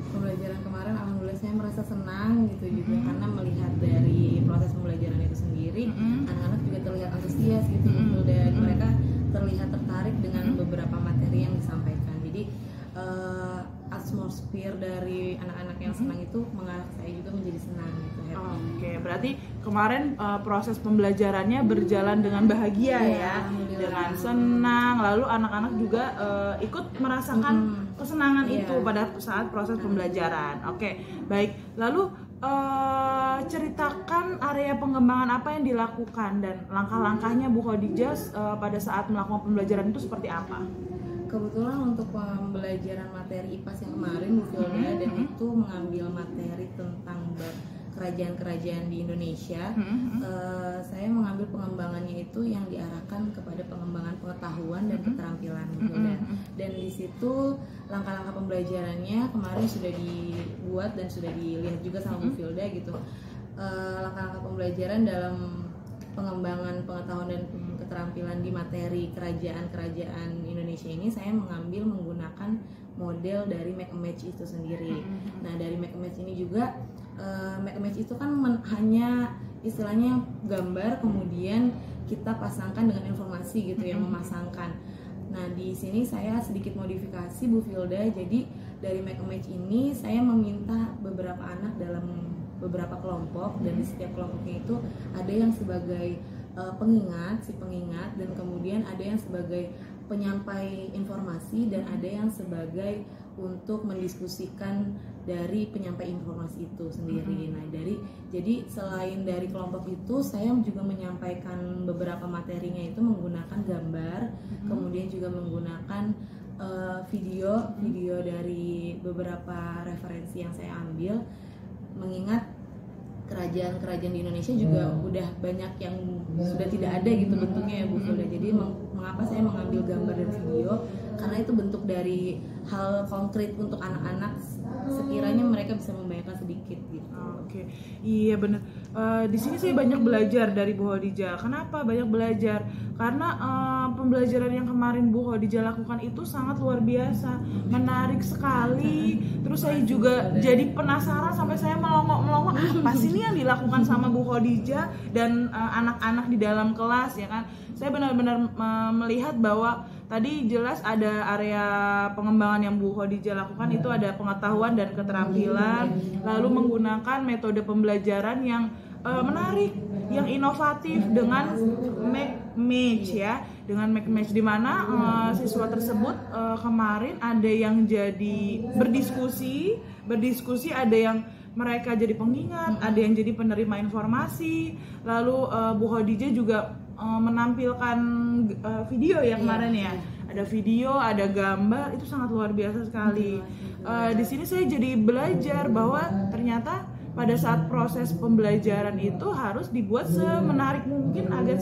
S2: Pembelajaran kemarin alhamdulillah saya merasa senang gitu juga karena melihat dari proses pembelajaran itu sendiri, anak-anak juga terlihat antusias gitu dan mereka terlihat tertarik dengan beberapa materi yang disampaikan. Jadi atmosfer dari anak-anak yang senang itu mengarah saya juga menjadi senang gitu.
S1: Oke, berarti kemarin proses pembelajarannya berjalan dengan bahagia ya, dengan senang. Lalu anak-anak juga ikut merasakan kesenangan itu pada saat proses pembelajaran. Oke, baik. Lalu ceritakan area pengembangan apa yang dilakukan dan langkah-langkahnya Bu Khadijah pada saat melakukan pembelajaran itu seperti apa?
S2: Kebetulan untuk pembelajaran materi IPAS yang kemarin Bu Filda dan itu mengambil materi tentang kerajaan-kerajaan di Indonesia. Saya mengambil pengembangannya itu yang diarahkan kepada pengembangan pengetahuan dan keterampilan Bu Filda. Dan di situ langkah-langkah pembelajarannya kemarin sudah dibuat dan sudah dilihat juga sama Bu Filda gitu. Langkah-langkah pembelajaran dalam pengembangan pengetahuan dan keterampilan di materi kerajaan-kerajaan Indonesia ini saya mengambil menggunakan model dari Make a Match itu sendiri. Nah dari Make a Match ini juga Make a Match itu kan hanya istilahnya gambar kemudian kita pasangkan dengan informasi gitu yang memasangkan. Nah di sini saya sedikit modifikasi Bu Filda, jadi dari Make a Match ini saya meminta beberapa anak dalam beberapa kelompok dan di setiap kelompoknya itu ada yang sebagai pengingat dan kemudian ada yang sebagai penyampai informasi dan ada yang sebagai untuk mendiskusikan dari penyampai informasi itu sendiri. Nah, jadi selain dari kelompok itu saya juga menyampaikan beberapa materinya itu menggunakan gambar, kemudian juga menggunakan video dari beberapa referensi yang saya ambil. Mengingat kerajaan-kerajaan di Indonesia juga udah banyak yang sudah tidak ada gitu bentuknya ya Bu Filda. Jadi mengapa saya mengambil gambar dan video? Karena itu bentuk dari hal konkret untuk anak-anak sekiranya mereka bisa membayangkan sedikit gitu.
S1: Oke, iya benar. Di sini saya banyak belajar dari Bu Khadijah. Kenapa banyak belajar? Karena pembelajaran yang kemarin Bu Khadijah lakukan itu sangat luar biasa, menarik sekali. Terus saya juga jadi penasaran sampai saya melongok-melongok apa sih ini yang dilakukan sama Bu Khadijah dan anak-anak di dalam kelas ya kan. Saya benar-benar melihat bahwa tadi jelas ada area pengembangan yang Bu Khadijah lakukan itu ada pengetahuan dan keterampilan, lalu menggunakan metode pembelajaran yang menarik, yang inovatif dengan Make Match ya, dengan Make Match di mana siswa tersebut kemarin ada yang jadi berdiskusi, ada yang mereka jadi pengingat, ada yang jadi penerima informasi, lalu Bu Khadijah juga menampilkan video yang kemarin ya, ada video, ada gambar, itu sangat luar biasa sekali. Di sini saya jadi belajar bahwa ternyata pada saat proses pembelajaran itu harus dibuat semenarik mungkin agar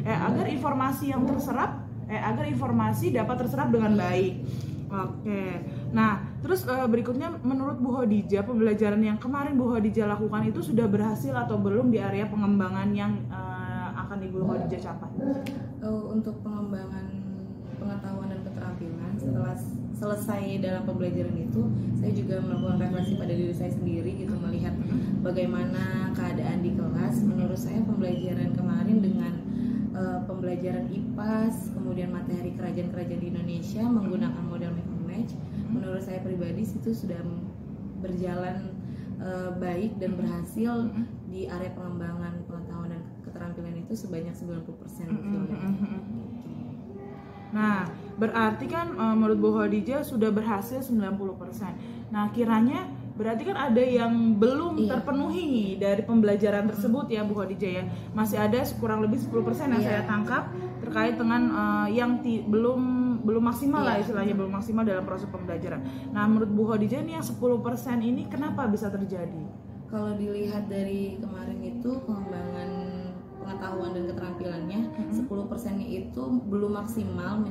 S1: agar informasi yang terserap agar informasi dapat terserap dengan baik. Oke. Nah, terus berikutnya menurut Bu Khadijah, pembelajaran yang kemarin Bu Khadijah lakukan itu sudah berhasil atau belum di area pengembangan yang akan Ibu Khadijah capai?
S2: Untuk pengembangan pengetahuan dan keterampilan, setelah selesai dalam pembelajaran itu, saya juga melakukan refleksi pada diri saya sendiri gitu, melihat bagaimana keadaan di kelas. Menurut saya pembelajaran kemarin dengan pembelajaran IPAS, kemudian materi kerajaan-kerajaan di Indonesia menggunakan model mix and match, menurut saya pribadi itu sudah berjalan baik dan berhasil di area pengembangan pengetahuan dan keterampilan itu sebanyak 90%.
S1: Nah, berarti kan menurut Bu Khadijah sudah berhasil 90%. Nah, kiranya berarti kan ada yang belum terpenuhi dari pembelajaran tersebut ya Bu Khadijah ya. Masih ada kurang lebih 10% yang saya tangkap terkait dengan yang belum maksimal lah istilahnya, belum maksimal dalam proses pembelajaran. Nah, menurut Bu Khadijah ini yang 10% ini kenapa bisa terjadi?
S2: Kalau dilihat dari kemarin itu pengembangan pengetahuan dan keterampilannya, 10%-nya itu belum maksimal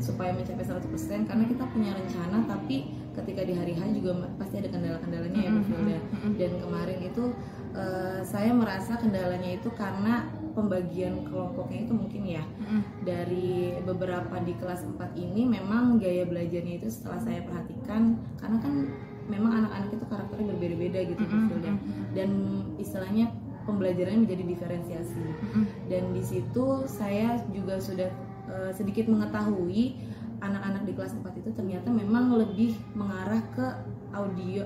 S2: supaya mencapai 100%, karena kita punya rencana tapi ketika di hari H juga pasti ada kendala-kendalanya ya Bu Filda. Dan kemarin itu saya merasa kendalanya itu karena pembagian kelompoknya itu mungkin ya, dari beberapa di kelas 4 ini memang gaya belajarnya itu setelah saya perhatikan, karena kan memang anak-anak itu karakternya berbeda-beda gitu Bu Filda, dan istilahnya pembelajarannya menjadi diferensiasi. Dan di situ saya juga sudah sedikit mengetahui anak-anak di kelas 4 itu ternyata memang lebih mengarah ke audio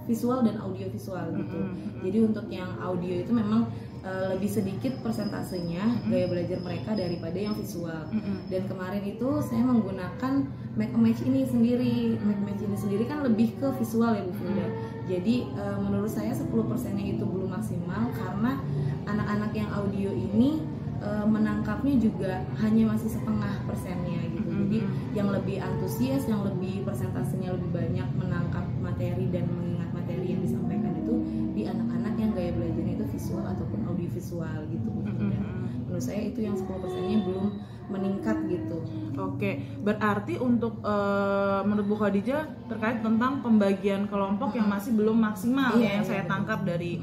S2: visual dan audio visual gitu. Jadi untuk yang audio itu memang lebih sedikit persentasenya gaya belajar mereka daripada yang visual. Dan kemarin itu saya menggunakan make a match ini sendiri. Make a match ini sendiri kan lebih ke visual ya Bu Filda. Jadi menurut saya 10%-nya itu belum maksimal karena anak-anak yang audio ini menangkapnya juga hanya masih setengah persennya gitu. Jadi yang lebih antusias, yang lebih persentasenya lebih banyak menangkap materi dan mengingat materi yang disampaikan itu di anak-anak yang gaya belajarnya itu visual ataupun audio visual gitu. Menurut saya itu yang 10%-nya belum meningkat gitu.
S1: Oke, berarti untuk menurut Bu Khadijah terkait tentang pembagian kelompok yang masih belum maksimal yang saya tangkap dari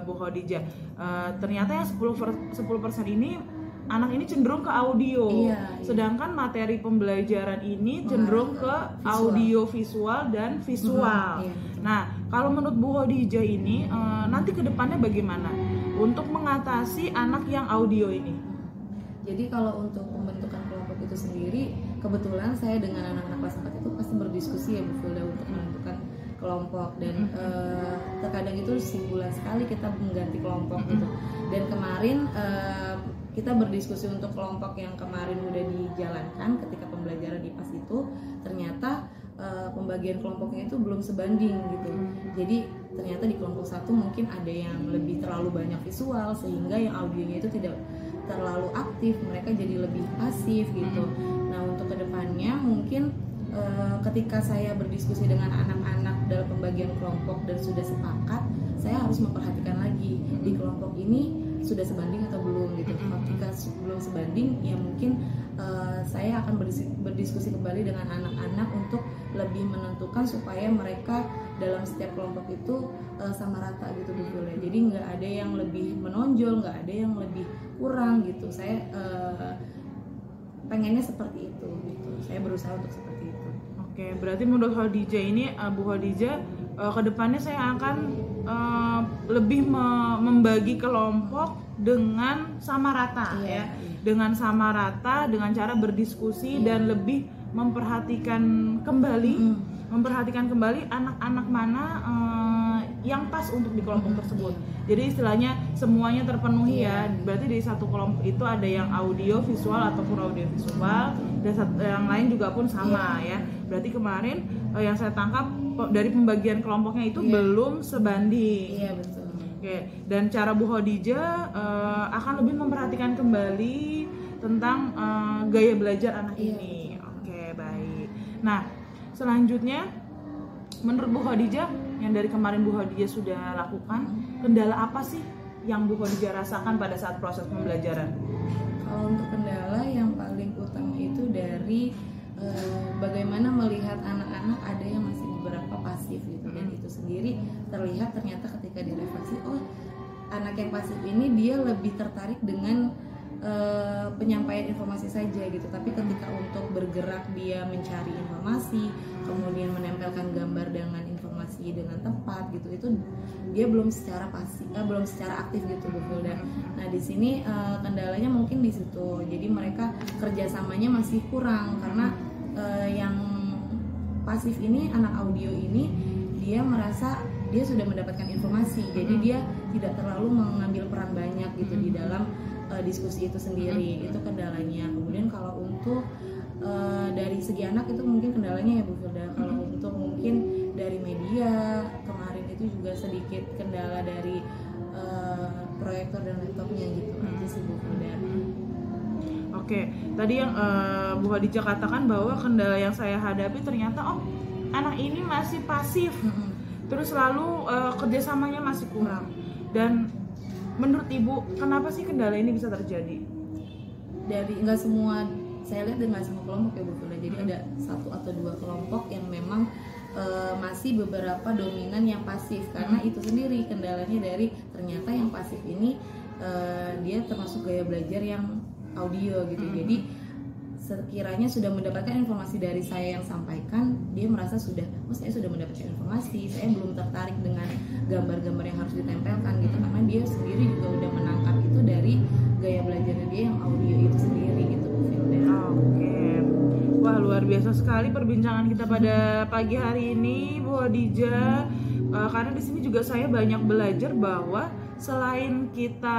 S1: Bu Khadijah. Ternyata yang 10% ini anak ini cenderung ke audio, sedangkan materi pembelajaran ini cenderung ke audio visual dan visual. Nah, kalau menurut Bu Khadijah ini nanti kedepannya bagaimana untuk mengatasi anak yang audio ini?
S2: Jadi kalau untuk pembentukan kelompok itu sendiri, kebetulan saya dengan anak-anak kelas 4 itu pasti berdiskusi ya Bu Filda untuk menentukan kelompok, dan terkadang itu sebulan sekali kita mengganti kelompok gitu. Dan kemarin kita berdiskusi untuk kelompok yang kemarin udah dijalankan ketika pembelajaran di IPAS itu, ternyata pembagian kelompoknya itu belum sebanding gitu. Jadi ternyata di kelompok 1 mungkin ada yang lebih terlalu banyak visual sehingga yang audionya itu tidak terlalu aktif, mereka jadi lebih pasif gitu. Nah, untuk kedepannya mungkin ketika saya berdiskusi dengan anak-anak dalam pembagian kelompok dan sudah sepakat, saya harus memperhatikan lagi di kelompok ini sudah sebanding atau belum gitu. Ketika belum sebanding, ya mungkin saya akan berdiskusi kembali dengan anak-anak untuk lebih menentukan supaya mereka dalam setiap kelompok itu sama rata gitu Bu Filda. Jadi nggak ada yang lebih menonjol, nggak ada yang lebih kurang gitu. Saya pengennya seperti itu gitu. Saya berusaha untuk seperti itu.
S1: Oke, berarti menurut Khadijah ini Bu Khadijah kedepannya saya akan lebih membagi kelompok dengan sama rata ya, dengan sama rata, dengan cara berdiskusi dan lebih memperhatikan kembali anak-anak mana yang pas untuk di kelompok tersebut. Jadi istilahnya semuanya terpenuhi ya. Berarti di satu kelompok itu ada yang audio visual ataupun audio visual, dan yang lain juga pun sama ya. Berarti kemarin yang saya tangkap dari pembagian kelompoknya itu belum sebanding.
S2: Iya betul.
S1: Oke, dan cara Bu Khadijah akan lebih memperhatikan kembali tentang gaya belajar anak ini. Oke, baik. Nah, selanjutnya menurut Bu Khadijah, yang dari kemarin Bu Khadijah sudah lakukan, kendala apa sih yang Bu Khadijah rasakan pada saat proses pembelajaran?
S2: Kalau untuk kendala yang paling utama itu dari bagaimana melihat anak-anak ada yang masih beberapa pasif gitu, dan itu sendiri terlihat ternyata ketika direfleksi, oh anak yang pasif ini dia lebih tertarik dengan penyampaian informasi saja gitu, tapi ketika untuk bergerak dia mencari informasi, kemudian menempelkan gambar dengan informasi dengan tepat gitu, itu dia belum secara pasif, belum secara aktif gitu Bu Filda. Nah di sini kendalanya mungkin di situ, jadi mereka kerjasamanya masih kurang karena yang pasif ini, anak audio ini, dia merasa dia sudah mendapatkan informasi, jadi dia tidak terlalu mengambil peran banyak gitu di dalam diskusi itu sendiri. Itu kendalanya. Kemudian kalau untuk dari segi anak itu mungkin kendalanya ya Bu Firda. Kalau untuk mungkin dari media kemarin itu juga sedikit kendala dari proyektor dan laptopnya gitu aja sih Bu Firda.
S1: Oke, tadi yang Bu Khadijah katakan bahwa kendala yang saya hadapi ternyata anak ini masih pasif, terus lalu kerjasamanya masih kurang. Dan menurut Ibu, kenapa sih kendala ini bisa terjadi?
S2: Dari nggak semua, saya lihat nggak semua kelompok ya Bu Firda. Jadi ada 1 atau 2 kelompok yang memang masih beberapa dominan yang pasif, karena itu sendiri kendalanya dari ternyata yang pasif ini dia termasuk gaya belajar yang audio gitu. Jadi sekiranya sudah mendapatkan informasi dari saya yang sampaikan, dia merasa sudah, saya sudah mendapatkan informasi, saya belum tertarik dengan gambar-gambar yang harus ditempelkan gitu, karena dia sendiri juga udah menangkap itu dari gaya belajarnya dia yang audio itu sendiri gitu Bu Firda.
S1: Oke. Wah, luar biasa sekali perbincangan kita pada pagi hari ini Bu Khadijah. Karena di sini juga saya banyak belajar bahwa selain kita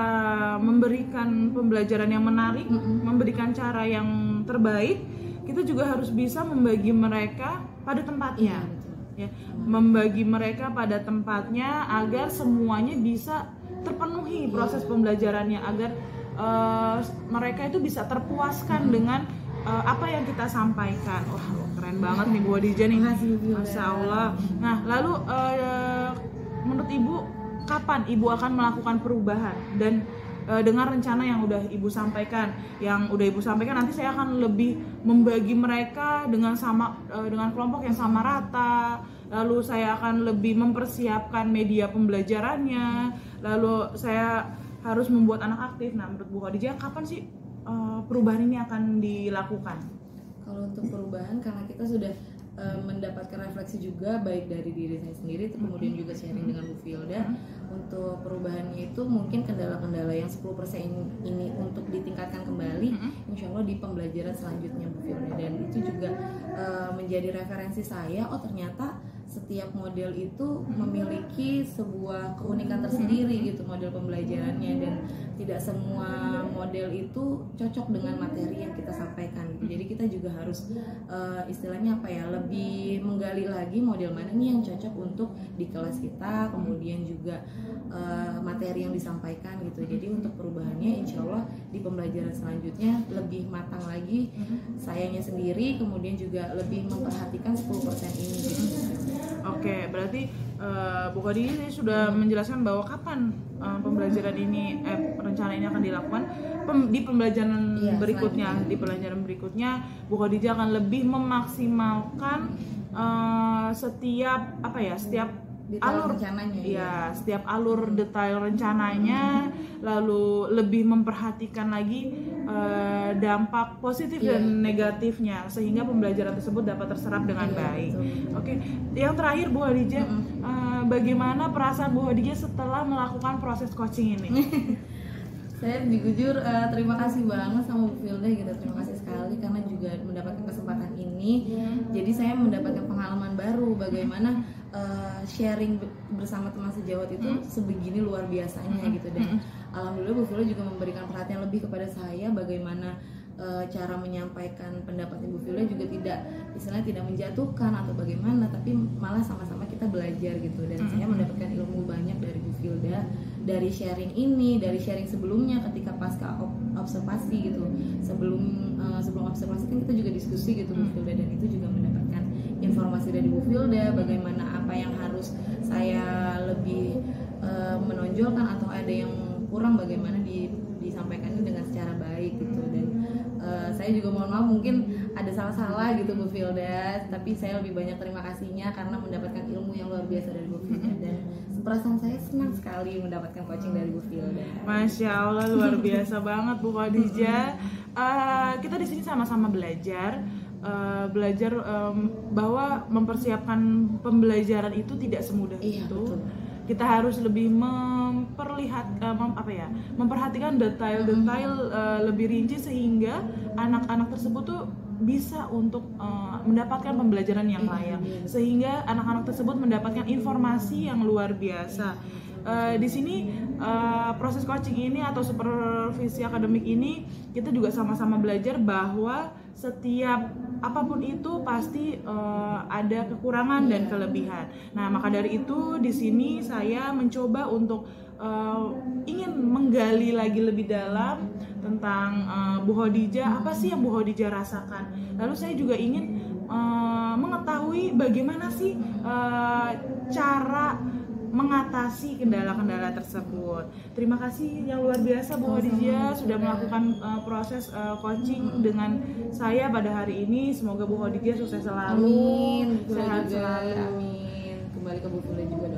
S1: memberikan pembelajaran yang menarik, memberikan cara yang terbaik, kita juga harus bisa membagi mereka pada tempatnya, ya, membagi mereka pada tempatnya agar semuanya bisa terpenuhi proses pembelajarannya, agar mereka itu bisa terpuaskan dengan apa yang kita sampaikan. Wah, keren banget nih Bu Khadijah nih, Masya Allah. Nah, lalu menurut Ibu, kapan Ibu akan melakukan perubahan? Dan dengan rencana yang udah Ibu sampaikan, nanti saya akan lebih membagi mereka dengan kelompok yang sama rata. Lalu saya akan lebih mempersiapkan media pembelajarannya. Lalu saya harus membuat anak aktif. Nah, menurut Bu Khadijah, kapan sih perubahan ini akan dilakukan?
S2: Kalau untuk perubahan, karena kita sudah mendapatkan refleksi juga baik dari diri saya sendiri, kemudian juga sharing dengan Bu Filda. Untuk perubahannya itu mungkin kendala-kendala yang 10% ini untuk ditingkatkan kembali, insya Allah di pembelajaran selanjutnya Bu Filda. Dan itu juga menjadi referensi saya, oh ternyata setiap model itu memiliki sebuah keunikan tersendiri gitu model pembelajarannya, dan tidak semua model itu cocok dengan materi yang kita sampaikan gitu. Jadi kita juga harus istilahnya apa ya, lebih menggali lagi model mana nih yang cocok untuk di kelas kita, kemudian juga materi yang disampaikan gitu. Jadi untuk perubahannya insya Allah di pembelajaran selanjutnya lebih matang lagi sayanya sendiri, kemudian juga lebih memperhatikan 10% ini gitu.
S1: Oke, berarti Bu Khadijah sudah menjelaskan bahwa kapan pembelajaran ini, rencana ini akan dilakukan di pembelajaran berikutnya. Di pembelajaran berikutnya, Bu Khadijah akan lebih memaksimalkan setiap alur rencananya, ya, setiap alur detail rencananya, lalu lebih memperhatikan lagi dampak positif dan negatifnya, sehingga pembelajaran tersebut dapat terserap dengan baik. Oke, yang terakhir Bu Khadijah, bagaimana perasaan Bu Khadijah setelah melakukan proses coaching ini?
S2: Saya jujur terima kasih banget sama Bu Filda gitu, terima kasih sekali karena juga mendapatkan kesempatan ini. Jadi saya mendapatkan pengalaman baru bagaimana sharing bersama teman sejawat itu sebegini luar biasanya gitu. Dan alhamdulillah Bu Filda juga memberikan perhatian lebih kepada saya, bagaimana cara menyampaikan pendapat Ibu Filda juga tidak menjatuhkan atau bagaimana, tapi malah sama-sama kita kita belajar gitu, dan saya mendapatkan ilmu banyak dari Bu Filda, dari sharing ini, dari sharing sebelumnya ketika pasca observasi gitu. Sebelum observasi kan kita juga diskusi gitu Bu Filda, dan itu juga mendapatkan informasi dari Bu Filda bagaimana apa yang harus saya lebih menonjolkan atau ada yang kurang bagaimana disampaikannya dengan secara baik gitu. Dan saya juga mohon maaf mungkin ada salah-salah gitu Bu Filda, tapi saya lebih banyak terima kasihnya karena mendapatkan ilmu yang luar biasa dari Bu Filda, dan perasaan saya senang sekali mendapatkan coaching dari Bu Filda.
S1: Masya Allah, luar biasa banget Bu Khadijah. Kita di sini sama-sama belajar bahwa mempersiapkan pembelajaran itu tidak semudah itu.
S2: Betul.
S1: Kita harus lebih memperhatikan detail-detail lebih rinci sehingga anak-anak tersebut tuh bisa untuk mendapatkan pembelajaran yang layak, sehingga anak-anak tersebut mendapatkan informasi yang luar biasa. Di sini proses coaching ini atau supervisi akademik ini kita juga sama-sama belajar bahwa setiap apapun itu pasti ada kekurangan dan kelebihan. Nah, maka dari itu di sini saya mencoba untuk ingin menggali lagi lebih dalam tentang Bu Khadijah, apa sih yang Bu Khadijah rasakan. Lalu saya juga ingin mengetahui bagaimana sih cara mengatasi kendala-kendala tersebut. Terima kasih yang luar biasa Bu Khadijah sudah melakukan proses coaching dengan saya pada hari ini. Semoga Bu Khadijah sukses selalu,
S2: Amin.
S1: sehat
S2: juga,
S1: selalu.
S2: amin. Kembali ke Bu Filda juga